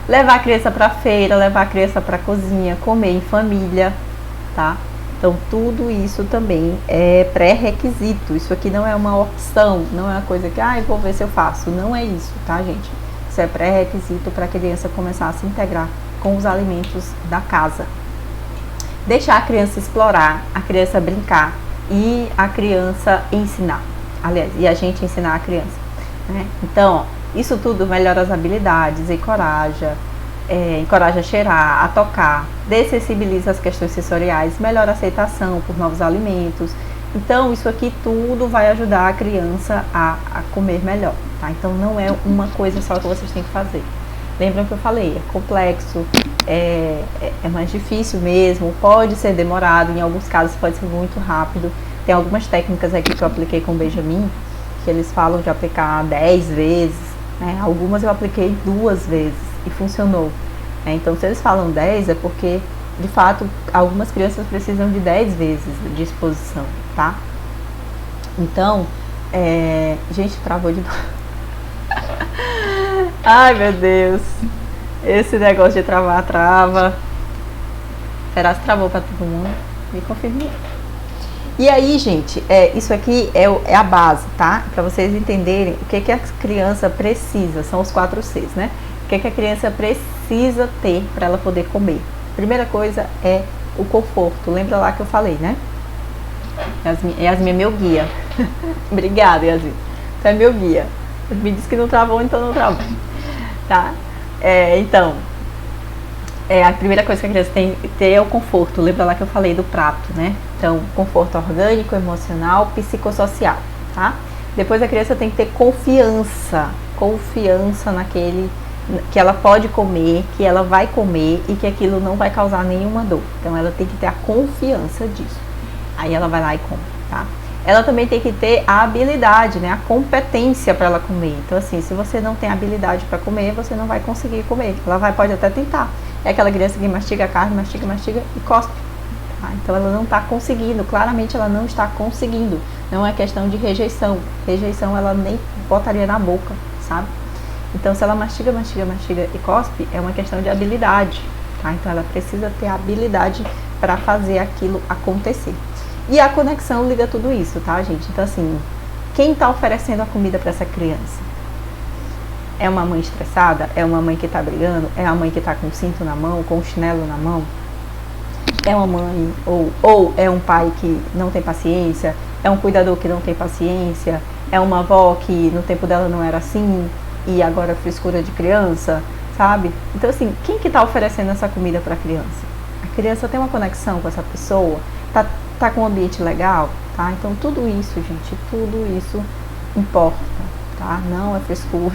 Levar a criança para feira, levar a criança para cozinha, comer em família, tá? Então tudo isso também é pré-requisito. Isso aqui não é uma opção, não é uma coisa que vou ver se eu faço. Não é isso, tá, gente? Isso é pré-requisito para a criança começar a se integrar com os alimentos da casa. Deixar a criança explorar, a criança brincar e a criança ensinar. Aliás, e a gente ensinar a criança, né? Então, isso tudo melhora as habilidades, encoraja a cheirar, a tocar, dessensibiliza as questões sensoriais, melhora a aceitação por novos alimentos. Então, isso aqui tudo vai ajudar a criança a comer melhor, tá? Então, não é uma coisa só que vocês têm que fazer. Lembram que eu falei, é complexo, é mais difícil mesmo, pode ser demorado, em alguns casos pode ser muito rápido. Tem algumas técnicas aqui que eu apliquei com o Benjamin, que eles falam de aplicar 10 vezes, né? Algumas eu apliquei 2 vezes e funcionou. Então, se eles falam 10 é porque, de fato, algumas crianças precisam de 10 vezes de exposição, tá? Então, gente, travou de novo. Ai, meu Deus. Esse negócio de travar, trava. Será que travou para todo mundo? Me confirme. E aí, gente, isso aqui é a base, tá? Para vocês entenderem o que a criança precisa. São os 4 Cs, né? O que a criança precisa ter para ela poder comer. Primeira coisa é o conforto. Lembra lá que eu falei, né? Yasmin é meu guia. Obrigada, Yasmin. Você é meu guia. Me disse que não travou, então não travou. Tá? Então, a primeira coisa que a criança tem que ter é o conforto. Lembra lá que eu falei do prato, né? Então, conforto orgânico, emocional, psicossocial, tá? Depois a criança tem que ter confiança naquele que ela pode comer, que ela vai comer e que aquilo não vai causar nenhuma dor. Então, ela tem que ter a confiança disso. Aí ela vai lá e come, tá? Ela também tem que ter a habilidade, né? A competência para ela comer. Então, assim, se você não tem habilidade para comer, você não vai conseguir comer. Ela pode até tentar. É aquela criança que mastiga a carne, mastiga e cospe. Tá? Então, ela não está conseguindo. Claramente, ela não está conseguindo. Não é questão de rejeição. Rejeição, ela nem botaria na boca, sabe? Então, se ela mastiga e cospe, é uma questão de habilidade. Tá? Então, ela precisa ter habilidade para fazer aquilo acontecer. E a conexão liga tudo isso, tá, gente? Então, assim, quem está oferecendo a comida para essa criança? É uma mãe estressada? É uma mãe que está brigando? É a mãe que está com o cinto na mão, com o chinelo na mão? É uma mãe ou é um pai que não tem paciência? É um cuidador que não tem paciência? É uma avó que no tempo dela não era assim e agora é frescura de criança, sabe? Então, assim, quem que está oferecendo essa comida para a criança? A criança tem uma conexão com essa pessoa? Tá com um ambiente legal, tá? Então tudo isso, gente, tudo isso importa, tá? Não é frescura,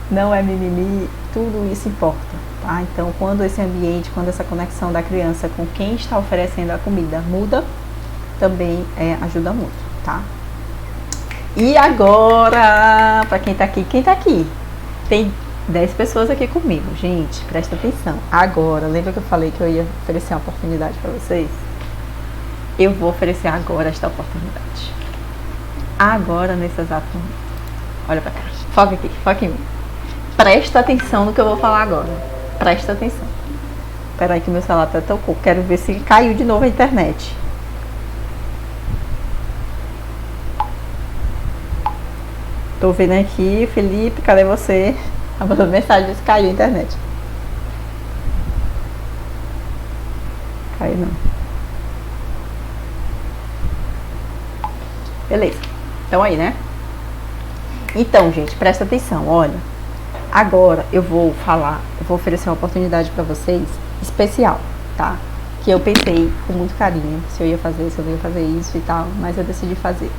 não é mimimi, tudo isso importa, tá? Então quando esse ambiente, quando essa conexão da criança com quem está oferecendo a comida muda, também ajuda muito, tá? E agora, para quem tá aqui, tem 10 pessoas aqui comigo, gente, presta atenção. Agora, lembra que eu falei que eu ia oferecer uma oportunidade para vocês? Eu vou oferecer agora esta oportunidade. Agora, nesse exato momento. Olha pra cá, foca aqui, foca em mim. Presta atenção no que eu vou falar agora. Presta atenção. Espera aí que meu celular até tocou. Quero ver se caiu de novo a internet. Tô vendo aqui, Felipe, cadê você? A mensagem disse que caiu a internet. Caiu não. Beleza. Então aí, né? Então, gente, presta atenção, olha. Agora eu vou oferecer uma oportunidade para vocês especial, tá? Que eu pensei com muito carinho se eu ia fazer, se eu ia fazer isso e tal, mas eu decidi fazer.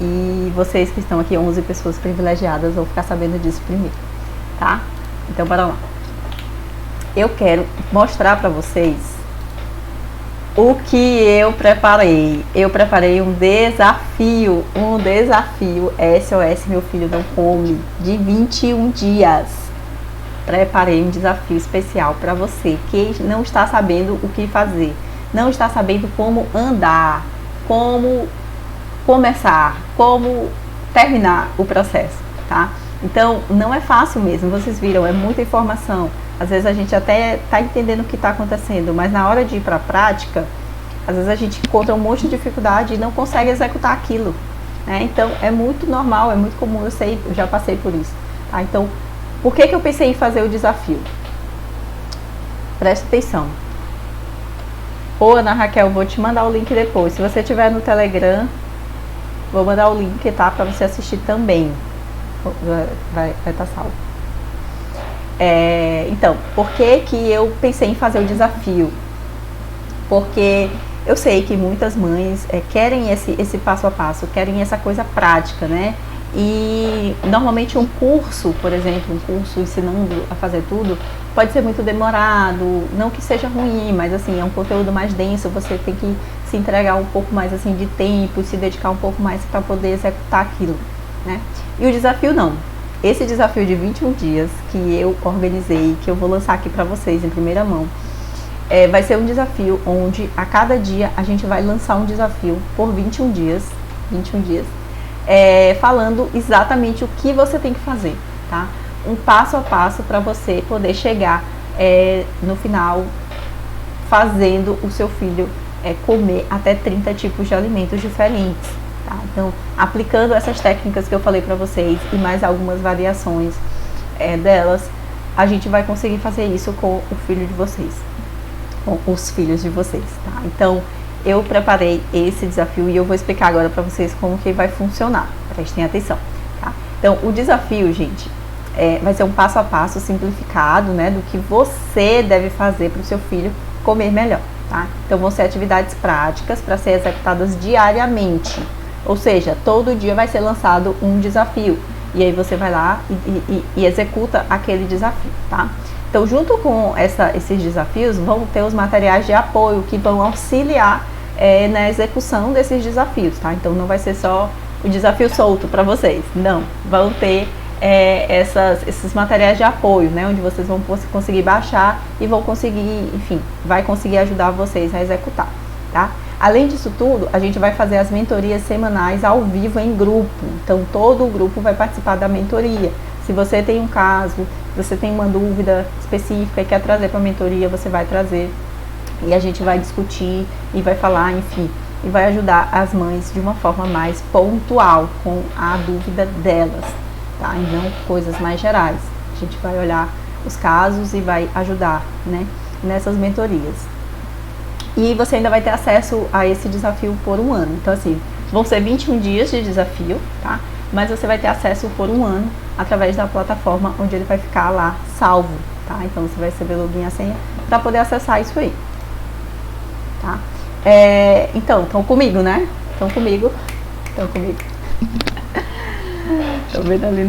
E vocês que estão aqui, 11 pessoas privilegiadas, vão ficar sabendo disso primeiro, tá? Então, bora lá. Eu quero mostrar para vocês o que eu preparei. Eu preparei um desafio SOS Meu Filho Não Come, de 21 dias. Preparei um desafio especial para você que não está sabendo o que fazer, não está sabendo como andar, como começar, como terminar o processo, tá? Então, não é fácil mesmo, vocês viram, é muita informação. Às vezes a gente até está entendendo o que está acontecendo, mas na hora de ir para a prática, às vezes a gente encontra um monte de dificuldade e não consegue executar aquilo, né? Então, é muito normal, é muito comum, eu sei, eu já passei por isso, tá? Então, por que eu pensei em fazer o desafio? Presta atenção. Ô, Ana Raquel, vou te mandar o link depois. Se você estiver no Telegram, vou mandar o link, tá? Para você assistir também. Vai estar salvo. Então, por que eu pensei em fazer o desafio? Porque eu sei que muitas mães querem esse passo a passo, querem essa coisa prática, né? E normalmente um curso, por exemplo, um curso ensinando a fazer tudo, pode ser muito demorado, não que seja ruim, mas assim, é um conteúdo mais denso, você tem que se entregar um pouco mais assim de tempo, se dedicar um pouco mais para poder executar aquilo, né? E o desafio não. Esse desafio de 21 dias que eu organizei, que eu vou lançar aqui para vocês em primeira mão, vai ser um desafio onde a cada dia a gente vai lançar um desafio por 21 dias, falando exatamente o que você tem que fazer, tá? Um passo a passo para você poder chegar no final fazendo o seu filho comer até 30 tipos de alimentos diferentes, tá? Então, aplicando essas técnicas que eu falei para vocês e mais algumas variações delas, a gente vai conseguir fazer isso com o filho de vocês, com os filhos de vocês, tá? Então, eu preparei esse desafio e eu vou explicar agora para vocês como que vai funcionar. Prestem atenção, tá? Então, o desafio, gente, vai ser um passo a passo simplificado, né, do que você deve fazer para o seu filho comer melhor, tá? Então, vão ser atividades práticas para ser executadas diariamente. Ou seja, todo dia vai ser lançado um desafio. E aí você vai lá e executa aquele desafio, tá? Então, junto com esses desafios, vão ter os materiais de apoio que vão auxiliar na execução desses desafios, tá? Então, não vai ser só o desafio solto para vocês, não. Vão ter esses materiais de apoio, né? Onde vocês vão conseguir baixar e vão conseguir, enfim, vai conseguir ajudar vocês a executar, tá? Além disso tudo, a gente vai fazer as mentorias semanais ao vivo em grupo. Então, todo o grupo vai participar da mentoria. Se você tem um caso, se você tem uma dúvida específica e quer trazer para a mentoria, você vai trazer. E a gente vai discutir e vai falar, enfim, e vai ajudar as mães de uma forma mais pontual com a dúvida delas, tá? E não coisas mais gerais. A gente vai olhar os casos e vai ajudar, né, nessas mentorias. E você ainda vai ter acesso a esse desafio por um ano. Então, assim, vão ser 21 dias de desafio, tá? Mas você vai ter acesso por um ano através da plataforma onde ele vai ficar lá salvo, tá? Então, você vai receber login e a senha para poder acessar isso aí, tá? Então, estão comigo, né? Estão comigo. Estão vendo ali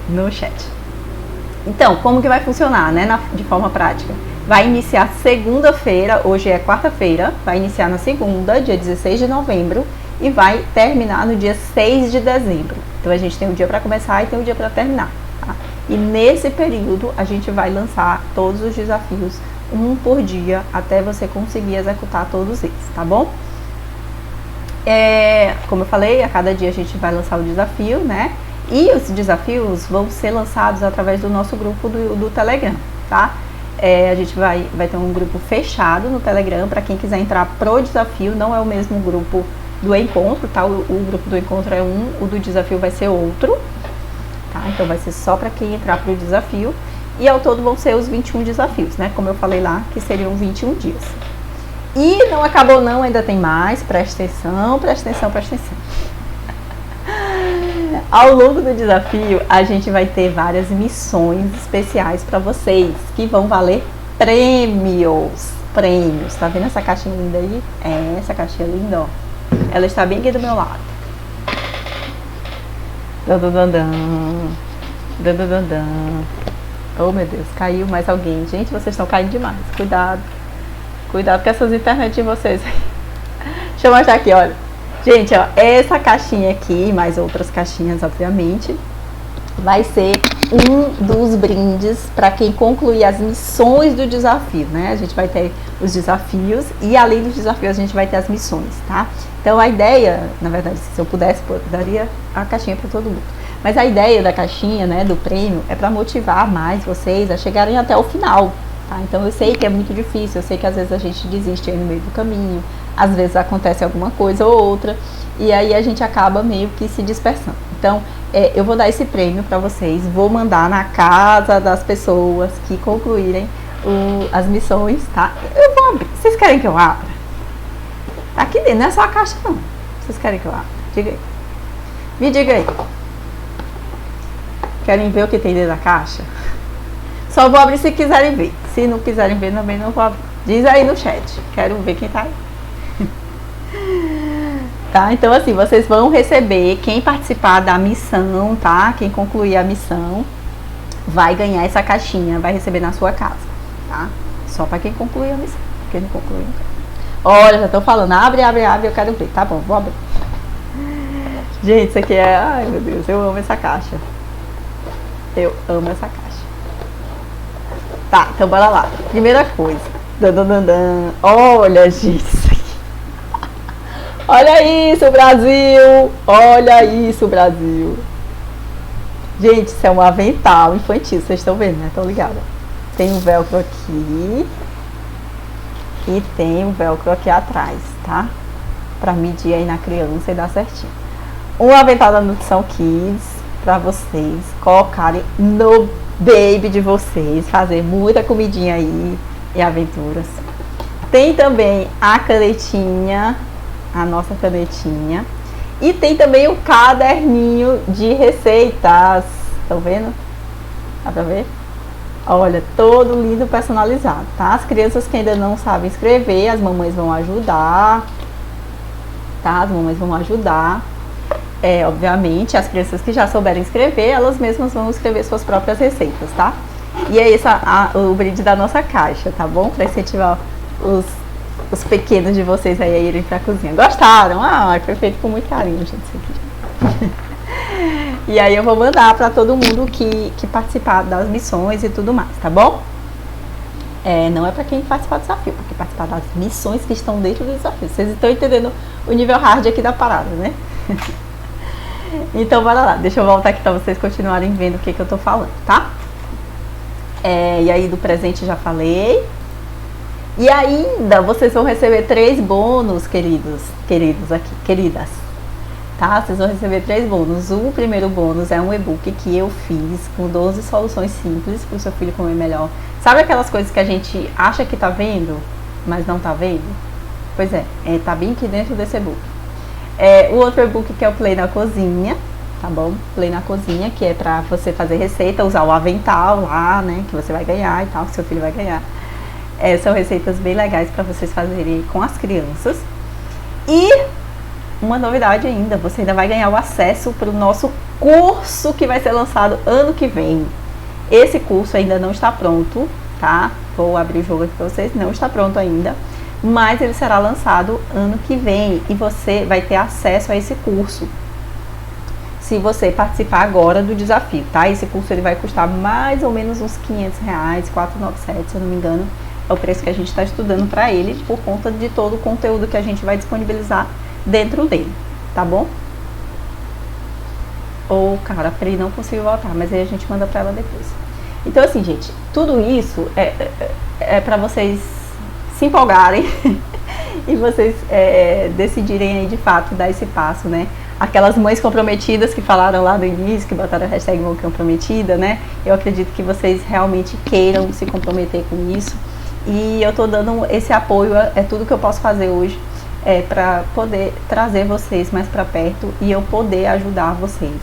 no chat. Então, como que vai funcionar, né, de forma prática? Vai iniciar segunda-feira, hoje é quarta-feira, vai iniciar na segunda, dia 16 de novembro, e vai terminar no dia 6 de dezembro. Então a gente tem um dia para começar e tem um dia para terminar. Tá? E nesse período a gente vai lançar todos os desafios, um por dia, até você conseguir executar todos eles, tá bom? Como eu falei, a cada dia a gente vai lançar o desafio, né? E os desafios vão ser lançados através do nosso grupo do Telegram, tá? A gente vai ter um grupo fechado no Telegram para quem quiser entrar pro desafio. Não é o mesmo grupo do encontro, tá? O grupo do encontro é um, o do desafio vai ser outro, tá? Então vai ser só para quem entrar pro desafio. E ao todo vão ser os 21 desafios, né? Como eu falei lá, que seriam 21 dias. E não acabou não, ainda tem mais. Presta atenção, presta atenção, presta atenção. Ao longo do desafio, a gente vai ter várias missões especiais para vocês, que vão valer prêmios. Prêmios. Tá vendo essa caixinha linda aí? Essa caixinha linda, ó. Ela está bem aqui do meu lado. Oh, meu Deus, caiu mais alguém. Gente, vocês estão caindo demais. Cuidado. Cuidado com essas internet de vocês. Deixa eu mostrar aqui, olha. Gente, ó, essa caixinha aqui, mais outras caixinhas, obviamente, vai ser um dos brindes para quem concluir as missões do desafio, né? A gente vai ter os desafios e além dos desafios a gente vai ter as missões, tá? Então a ideia, na verdade, se eu pudesse, eu daria a caixinha para todo mundo. Mas a ideia da caixinha, né, do prêmio, é para motivar mais vocês a chegarem até o final, tá? Então eu sei que é muito difícil, eu sei que às vezes a gente desiste aí no meio do caminho, às vezes acontece alguma coisa ou outra, e aí a gente acaba meio que se dispersando. Então, eu vou dar esse prêmio para vocês, vou mandar na casa das pessoas que concluírem as missões, tá? Eu vou abrir. Vocês querem que eu abra? Aqui dentro, não é só a caixa não. Vocês querem que eu abra? Diga aí. Me diga aí. Querem ver o que tem dentro da caixa? Só vou abrir se quiserem ver. Se não quiserem ver, também não vou abrir. Diz aí no chat. Quero ver quem tá aí. Tá? Então assim, vocês vão receber, quem participar da missão, tá? Quem concluir a missão vai ganhar essa caixinha, vai receber na sua casa, tá? Só para quem concluir a missão. Quem não concluir, não quer. Olha, já tô falando, abre, eu quero ver. Tá bom, vou abrir. Gente, isso aqui é... Ai, meu Deus, eu amo essa caixa. Eu amo essa caixa. Tá, então bora lá. Primeira coisa. Olha, gente. Olha isso, Brasil! Olha isso, Brasil! Gente, isso é um avental infantil, vocês estão vendo, né? Estão ligados? Tem um velcro aqui e tem um velcro aqui atrás, tá? Pra medir aí na criança e dar certinho. Um avental da Nutrição Kids pra vocês colocarem no baby de vocês, fazer muita comidinha aí e aventuras. Tem também a canetinha, a nossa canetinha. E tem também o caderninho de receitas. Estão vendo? Dá pra ver? Olha, todo lindo, personalizado, tá? As crianças que ainda não sabem escrever, as mamães vão ajudar. Tá? As mamães vão ajudar. Obviamente, as crianças que já souberem escrever, elas mesmas vão escrever suas próprias receitas, tá? E é esse o brinde da nossa caixa, tá bom? Pra incentivar os pequenos de vocês aí a irem pra cozinha. Gostaram? Ah, foi feito com muito carinho, gente, isso aqui. E aí eu vou mandar pra todo mundo que participar das missões e tudo mais, tá bom? Não é pra quem participar do desafio, porque participar das missões que estão dentro do desafio. Vocês estão entendendo o nível hard aqui da parada, né? Então, bora lá. Deixa eu voltar aqui pra vocês continuarem vendo o que eu tô falando, tá? E aí do presente já falei. E ainda vocês vão receber 3 bônus, queridas, tá? Vocês vão receber 3 bônus. O primeiro bônus é um e-book que eu fiz com 12 soluções simples para o seu filho comer melhor. Sabe aquelas coisas que a gente acha que tá vendo, mas não tá vendo? Pois tá bem aqui dentro desse e-book. O outro e-book que é o Play na Cozinha, tá bom? Play na Cozinha, que é pra você fazer receita, usar o avental lá, né? Que você vai ganhar e tal, que seu filho vai ganhar. São receitas bem legais para vocês fazerem com as crianças. E uma novidade ainda, você ainda vai ganhar o acesso para o nosso curso que vai ser lançado ano que vem. Esse curso ainda não está pronto, tá? Vou abrir o jogo aqui para vocês, não está pronto ainda, mas ele será lançado ano que vem e você vai ter acesso a esse curso se você participar agora do desafio, tá? Esse curso ele vai custar mais ou menos uns R$500, 497, se eu não me engano, é o preço que a gente está estudando para ele, por conta de todo o conteúdo que a gente vai disponibilizar dentro dele, tá bom? Ou, cara, a Pri não conseguiu voltar, mas aí a gente manda para ela depois. Então, assim, gente, tudo isso é para vocês se empolgarem e vocês decidirem aí, de fato, dar esse passo, né? Aquelas mães comprometidas que falaram lá no início, que botaram a hashtag mãe comprometida, né? Eu acredito que vocês realmente queiram se comprometer com isso. E eu tô dando esse apoio, é tudo que eu posso fazer hoje, para poder trazer vocês mais para perto e eu poder ajudar vocês,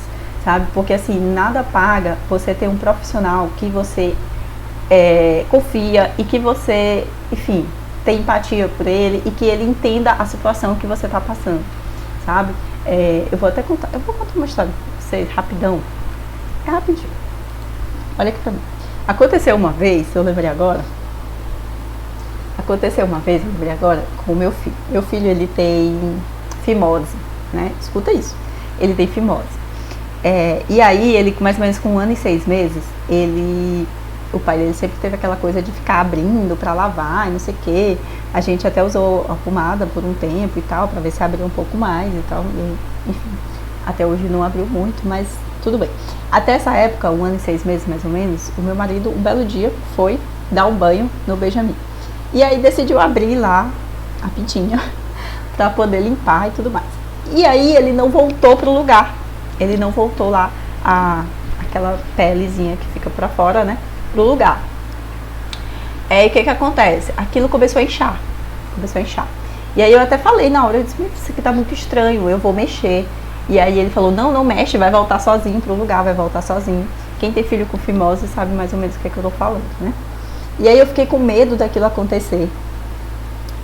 sabe? Porque assim, nada paga você ter um profissional que você confia e que você, enfim, tem empatia por ele e que ele entenda a situação que você tá passando, sabe? Eu vou contar uma história pra vocês, rapidão. É rapidinho. Olha aqui pra mim. Aconteceu uma vez, eu lembrei agora, com o meu filho. Meu filho, ele tem fimose, né? Escuta isso. Ele tem fimose. E aí, ele, mais ou menos com 1 ano e 6 meses, o pai dele sempre teve aquela coisa de ficar abrindo pra lavar e não sei o quê. A gente até usou a pomada por um tempo e tal, pra ver se abriu um pouco mais e tal. Enfim, até hoje não abriu muito, mas tudo bem. Até essa época, 1 ano e 6 meses mais ou menos, o meu marido, um belo dia, foi dar um banho no Benjamin. E aí decidiu abrir lá a pintinha pra poder limpar e tudo mais. E aí ele não voltou pro lugar. Ele não voltou lá aquela pelezinha que fica pra fora, né? Pro lugar. E o que acontece? Aquilo começou a inchar. E aí eu até falei na hora, eu disse, isso aqui tá muito estranho, eu vou mexer. E aí ele falou, não mexe, vai voltar sozinho pro lugar, vai voltar sozinho. Quem tem filho com fimose sabe mais ou menos o que eu tô falando, né? E aí eu fiquei com medo daquilo acontecer.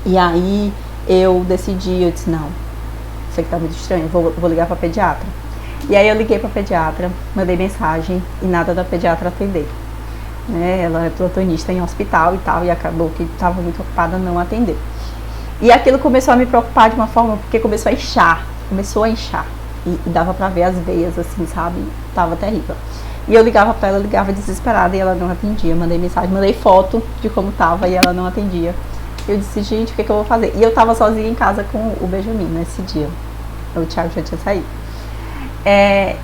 E aí eu disse, não, isso aqui tá muito estranho, vou ligar pra pediatra. E aí eu liguei pra pediatra, mandei mensagem e nada da pediatra atender. Ela é plantonista em hospital e tal, e acabou que estava muito ocupada, não atender. E aquilo começou a me preocupar de uma forma, porque começou a inchar. E dava pra ver as veias, assim, sabe? Tava terrível. E eu ligava pra ela, ligava desesperada e ela não atendia. Mandei mensagem, mandei foto de como tava e ela não atendia. Eu disse, gente, o que eu vou fazer? E eu tava sozinha em casa com o Benjamin nesse dia. O Thiago já tinha saído.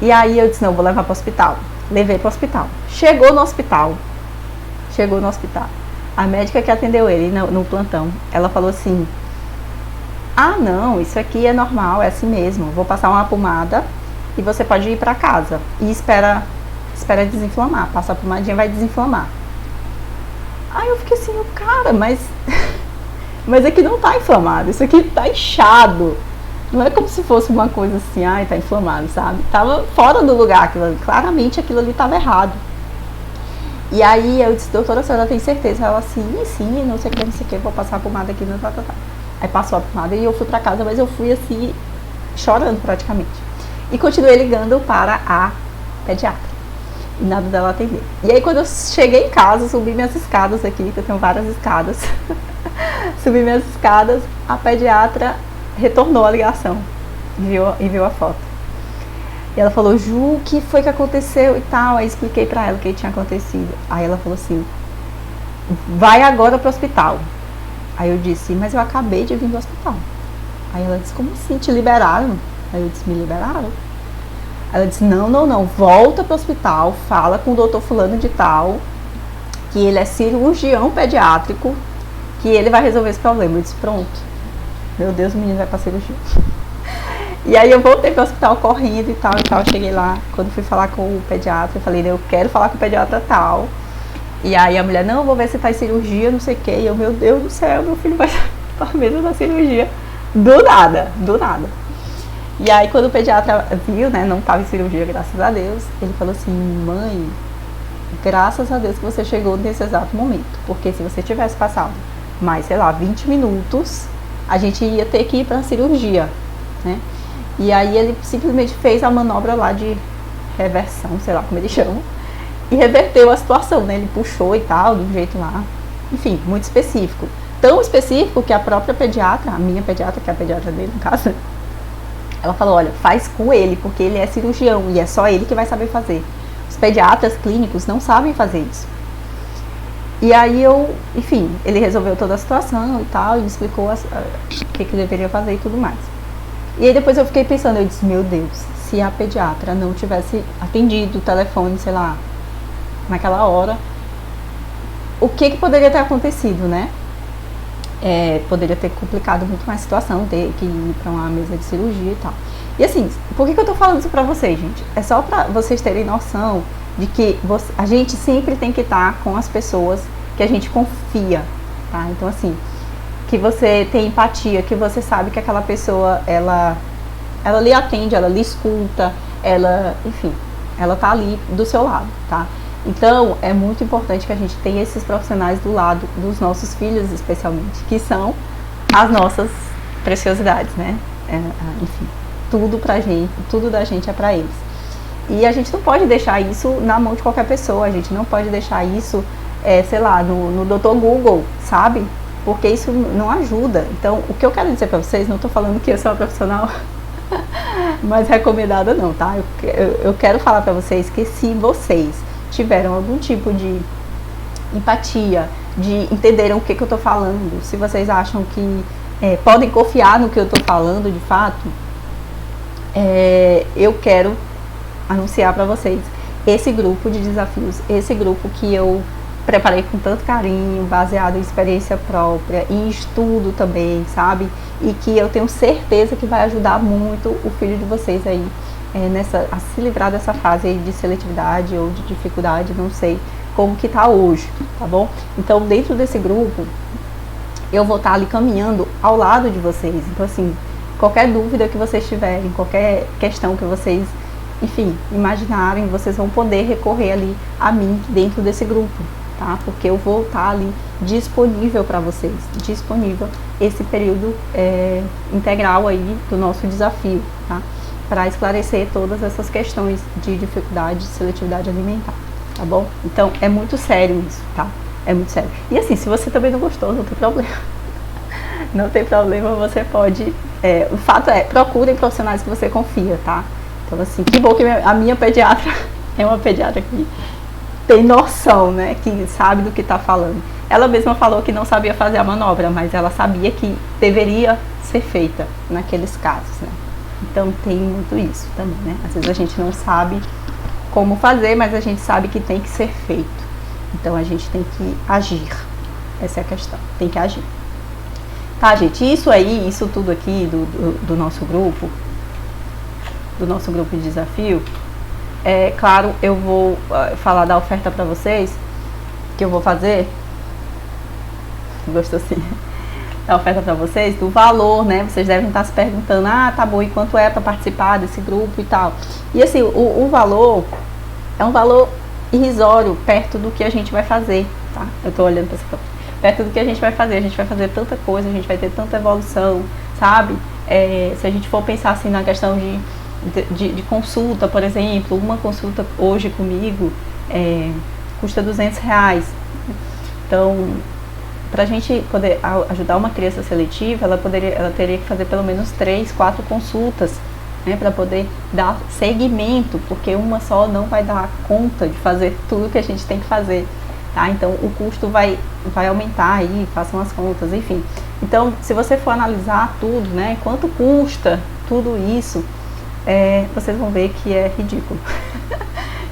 E aí eu disse, não, vou levar pro hospital. Levei pro hospital. Chegou no hospital. A médica que atendeu ele no plantão, ela falou assim, não, isso aqui é normal, é assim mesmo. Vou passar uma pomada e você pode ir pra casa. E espera desinflamar. Passa a pomadinha, vai desinflamar. Aí eu fiquei assim, cara, mas aqui não tá inflamado, isso aqui tá inchado. Não é como se fosse uma coisa assim, tá inflamado, sabe? Tava fora do lugar, claramente aquilo ali tava errado. E aí eu disse, doutora, a senhora tem certeza? Ela, sim, não sei o que, vou passar a pomada aqui, tá. Aí passou a pomada e eu fui pra casa, mas eu fui assim, chorando praticamente. E continuei ligando para a pediatra. E nada dela atender. E aí quando eu cheguei em casa, subi minhas escadas aqui, que eu tenho várias escadas. Subi minhas escadas, a pediatra retornou a ligação. Enviou a foto. E ela falou, Ju, o que foi que aconteceu e tal? Aí expliquei pra ela o que tinha acontecido. Aí ela falou assim, vai agora pro hospital. Aí eu disse, mas eu acabei de vir do hospital. Aí ela disse, como assim? Te liberaram? Aí eu disse, me liberaram? Ela disse, não, volta pro hospital, fala com o doutor fulano de tal, que ele é cirurgião pediátrico, que ele vai resolver esse problema. Eu disse, pronto. Meu Deus, o menino vai pra cirurgia. E aí eu voltei pro hospital correndo e tal. Cheguei lá, quando fui falar com o pediatra, eu falei, eu quero falar com o pediatra tal. E aí a mulher, não, vou ver se tá em cirurgia, não sei o que. E eu, meu Deus do céu, meu filho vai estar mesmo na cirurgia. Do nada. E aí quando o pediatra viu, né, não tava em cirurgia, graças a Deus, ele falou assim, mãe, graças a Deus que você chegou nesse exato momento. Porque se você tivesse passado mais, 20 minutos, a gente ia ter que ir pra cirurgia, né? E aí ele simplesmente fez a manobra lá de reversão, sei lá como eles chamam. e reverteu a situação, né? Ele puxou e tal, de um jeito lá, enfim, muito específico. Tão específico que a própria pediatra, a minha pediatra, que é a pediatra dele no caso, ela falou, olha, faz com ele, porque ele é cirurgião e é só ele que vai saber fazer. Os pediatras clínicos não sabem fazer isso. E aí enfim, ele resolveu toda a situação e tal, e me explicou o que deveria fazer e tudo mais. E aí depois eu fiquei pensando, eu disse, meu Deus, se a pediatra não tivesse atendido o telefone, sei lá, naquela hora, o que poderia ter acontecido, né? Poderia ter complicado muito mais a situação, ter que ir para uma mesa de cirurgia e tal. E assim, por que eu tô falando isso pra vocês, gente? É só pra vocês terem noção de que a gente sempre tem que estar com as pessoas que a gente confia, tá? Então assim, que você tem empatia, que você sabe que aquela pessoa, ela lhe atende, ela lhe escuta, enfim, ela tá ali do seu lado, tá? Então, é muito importante que a gente tenha esses profissionais do lado dos nossos filhos, especialmente, que são as nossas preciosidades, né? Enfim, tudo da gente é pra eles. E a gente não pode deixar isso na mão de qualquer pessoa, a gente não pode deixar isso, sei lá, no Dr. Google, sabe? Porque isso não ajuda. Então, o que eu quero dizer pra vocês, não tô falando que eu sou uma profissional mais recomendada não, tá? Eu quero falar pra vocês que se vocês tiveram algum tipo de empatia, de entenderam o que eu tô falando, se vocês acham que podem confiar no que eu tô falando de fato, eu quero anunciar para vocês esse grupo de desafios, esse grupo que eu preparei com tanto carinho, baseado em experiência própria, em estudo também, sabe? E que eu tenho certeza que vai ajudar muito o filho de vocês aí a se livrar dessa fase aí de seletividade ou de dificuldade, não sei como que tá hoje, tá bom? Então, dentro desse grupo, eu vou estar ali caminhando ao lado de vocês. Então, assim, qualquer dúvida que vocês tiverem, qualquer questão que vocês, enfim, imaginarem, vocês vão poder recorrer ali a mim dentro desse grupo, tá? Porque eu vou estar ali disponível para vocês, disponível esse período integral aí do nosso desafio, tá? Para esclarecer todas essas questões de dificuldade, de seletividade alimentar, tá bom? Então, é muito sério isso, tá? É muito sério. E assim, se você também não gostou, não tem problema. Não tem problema, você pode... o fato procurem profissionais que você confia, tá? Então, assim, que bom que a minha pediatra é uma pediatra que tem noção, né? Que sabe do que tá falando. Ela mesma falou que não sabia fazer a manobra, mas ela sabia que deveria ser feita naqueles casos, né? Então tem muito isso também, né? Às vezes a gente não sabe como fazer, mas a gente sabe que tem que ser feito. Então a gente tem que agir. Essa é a questão, tem que agir. Tá, gente? Isso tudo aqui do nosso grupo de desafio, claro, eu vou falar da oferta pra vocês, que eu vou fazer. Gostou sim? A oferta para vocês, do valor, né? Vocês devem estar se perguntando, tá bom, e quanto é para participar desse grupo e tal. E assim, o valor é um valor irrisório perto do que a gente vai fazer, tá? Eu tô olhando para essa foto. Perto do que a gente vai fazer tanta coisa, a gente vai ter tanta evolução, sabe? Se a gente for pensar assim na questão de consulta, por exemplo, uma consulta hoje comigo custa R$200. Então, para a gente poder ajudar uma criança seletiva, ela teria que fazer pelo menos 3, 4 consultas, né, para poder dar seguimento, porque uma só não vai dar conta de fazer tudo que a gente tem que fazer, tá? Então o custo vai aumentar aí, façam as contas, enfim. Então, se você for analisar tudo, né, quanto custa tudo isso, vocês vão ver que é ridículo,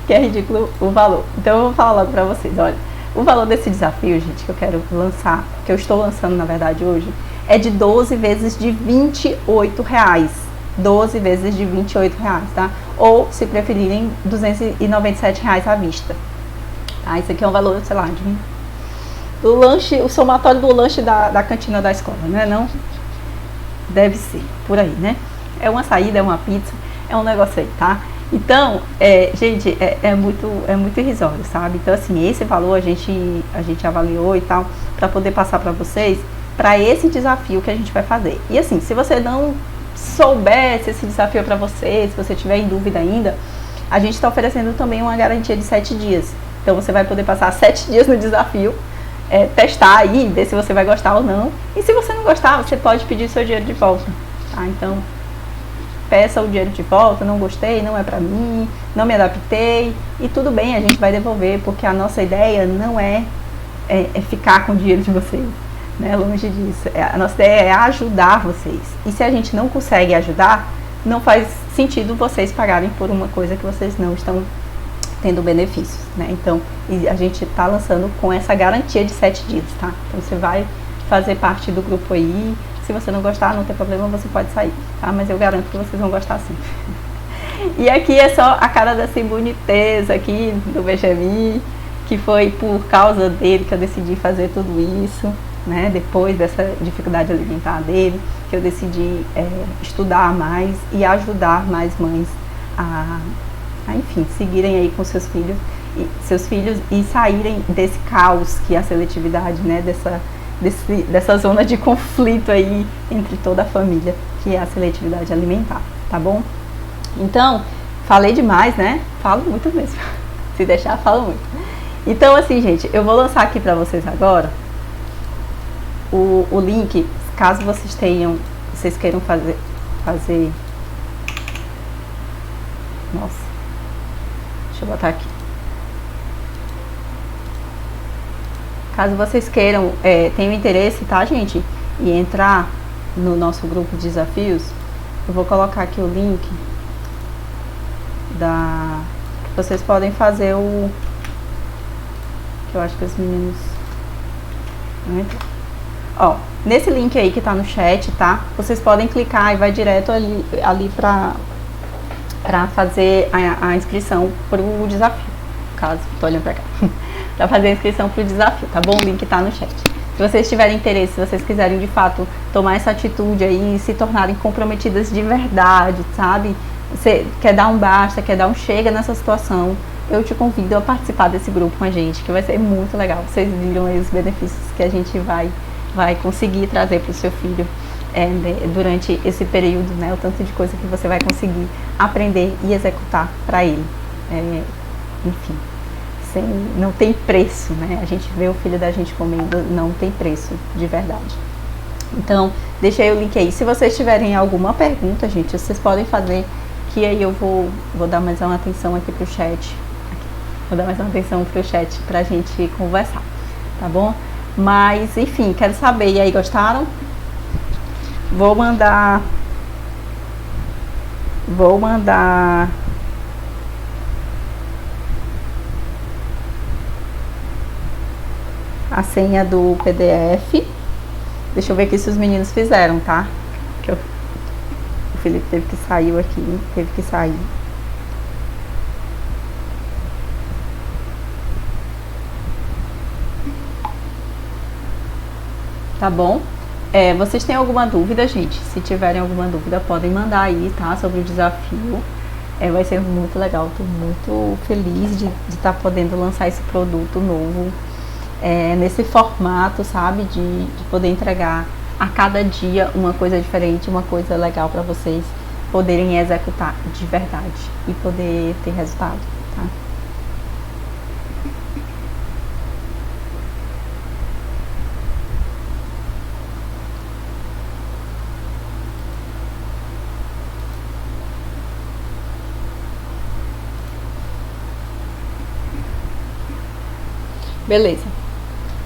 que é ridículo o valor. Então eu vou falar logo para vocês, olha. O valor desse desafio, gente, que eu quero lançar, que eu estou lançando na verdade hoje, é de 12 vezes de R$28. 12 vezes de R$28, tá? Ou, se preferirem, R$297 à vista. Tá? Isso aqui é um valor, sei lá, do lanche, o somatório do lanche da cantina da escola, né? Não deve ser, por aí, né? É uma saída, é uma pizza, é um negócio aí, tá? Então, gente, é muito irrisório, sabe? Então, assim, esse valor a gente avaliou e tal, para poder passar para vocês, para esse desafio que a gente vai fazer. E assim, se você não souber se esse desafio é para você, se você tiver em dúvida ainda, a gente está oferecendo também uma garantia de 7 dias, Então você vai poder passar 7 dias no desafio, testar aí, ver se você vai gostar ou não. E se você não gostar, você pode pedir seu dinheiro de volta, tá? Então, peça o dinheiro de volta, não gostei, não é pra mim, não me adaptei, e tudo bem, a gente vai devolver, porque a nossa ideia não é ficar com o dinheiro de vocês, né? Longe disso. A nossa ideia é ajudar vocês. E se a gente não consegue ajudar, não faz sentido vocês pagarem por uma coisa que vocês não estão tendo benefícios, né? Então, a gente está lançando com essa garantia de 7 dias, tá? Então, você vai fazer parte do grupo aí. Se você não gostar, não tem problema, você pode sair, tá? Mas eu garanto que vocês vão gostar sim. E aqui é só a cara dessa boniteza aqui do Benjamin, que foi por causa dele que eu decidi fazer tudo isso, né? Depois dessa dificuldade alimentar dele, que eu decidi estudar mais e ajudar mais mães a enfim, seguirem aí com seus filhos e saírem desse caos que é a seletividade, né? Dessa zona de conflito aí entre toda a família, que é a seletividade alimentar, tá bom? Então, falei demais, né? Falo muito mesmo. Se deixar, falo muito. Então, assim, gente, eu vou lançar aqui pra vocês agora o link, caso vocês queiram fazer. Nossa. Deixa eu botar aqui. Caso vocês queiram, tenham interesse, tá, gente? E entrar no nosso grupo de desafios, eu vou colocar aqui o link vocês podem fazer que eu acho que os meninos não entram. Ó, nesse link aí que tá no chat, tá? Vocês podem clicar e vai direto ali pra fazer a inscrição pro desafio. Caso, tô olhando pra cá. Pra fazer a inscrição pro desafio, tá bom? O link tá no chat. Se vocês tiverem interesse, se vocês quiserem de fato tomar essa atitude aí e se tornarem comprometidas de verdade, sabe? Você quer dar um basta, quer dar um chega nessa situação, eu te convido a participar desse grupo com a gente, que vai ser muito legal. Vocês viram aí os benefícios que a gente vai conseguir trazer pro seu filho durante esse período, né? O tanto de coisa que você vai conseguir aprender e executar para ele. Enfim, não tem preço, né? A gente vê o filho da gente comendo, não tem preço, de verdade. Então, deixa aí o link aí. Se vocês tiverem alguma pergunta, gente, vocês podem fazer, que aí eu vou dar mais uma atenção aqui pro chat. Vou dar mais uma atenção pro chat pra gente conversar, tá bom? Mas, enfim, quero saber, e aí, gostaram? Vou mandar a senha do PDF. Deixa eu ver aqui se os meninos fizeram, tá? O Felipe teve que sair. Tá bom? Vocês têm alguma dúvida, gente? Se tiverem alguma dúvida, podem mandar aí, tá? Sobre o desafio. Vai ser muito legal. Tô muito feliz de estar podendo lançar esse produto novo. Nesse formato, sabe? De poder entregar a cada dia uma coisa diferente, uma coisa legal para vocês poderem executar de verdade e poder ter resultado, tá? Beleza.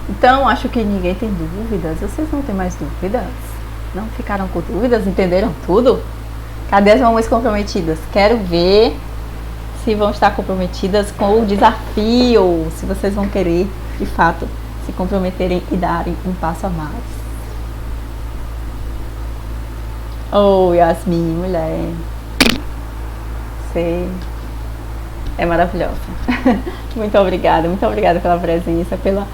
Então, acho que ninguém tem dúvidas. Vocês não têm mais dúvidas? Não ficaram com dúvidas? Entenderam tudo? Cadê as mamães comprometidas? Quero ver se vão estar comprometidas com o desafio. Se vocês vão querer, de fato, se comprometerem e darem um passo a mais. Oh, Yasmin, mulher. Você é maravilhosa. Muito obrigada pela presença, pela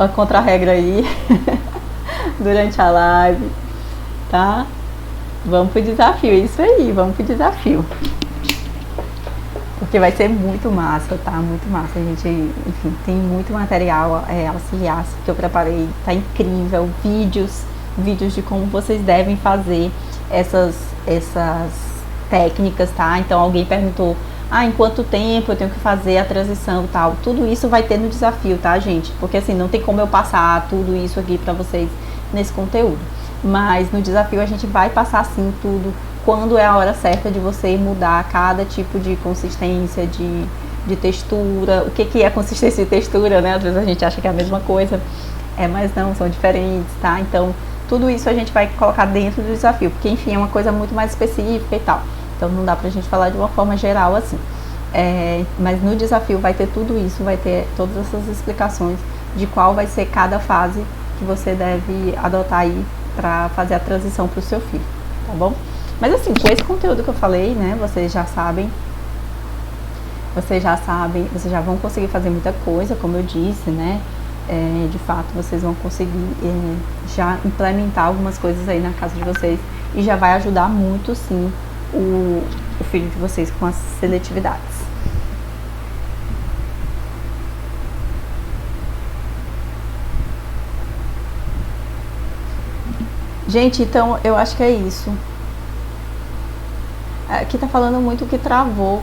contra-regra aí durante a live, tá? Vamos pro desafio, isso aí, vamos pro desafio. Porque vai ser muito massa, tá? Muito massa. A gente, enfim, tem muito material auxiliar que eu preparei, tá incrível. Vídeos de como vocês devem fazer essas técnicas, tá? Então alguém perguntou em quanto tempo eu tenho que fazer a transição e tal. Tudo isso vai ter no desafio, tá, gente? Porque assim, não tem como eu passar tudo isso aqui pra vocês nesse conteúdo. Mas no desafio a gente vai passar sim tudo quando é a hora certa de você mudar cada tipo de consistência, de textura. O que é consistência e textura, né? Às vezes a gente acha que é a mesma coisa, mas não, são diferentes, tá? Então, tudo isso a gente vai colocar dentro do desafio, porque enfim, é uma coisa muito mais específica e tal. Então não dá pra gente falar de uma forma geral assim. Mas no desafio vai ter tudo isso, vai ter todas essas explicações de qual vai ser cada fase que você deve adotar aí para fazer a transição para o seu filho, tá bom? Mas assim, com esse conteúdo que eu falei, né, vocês já vão conseguir fazer muita coisa, como eu disse, né? De fato, vocês vão conseguir já implementar algumas coisas aí na casa de vocês e já vai ajudar muito, sim, o filho de vocês com as seletividades. Gente, então eu acho que é isso. Aqui tá falando muito que travou.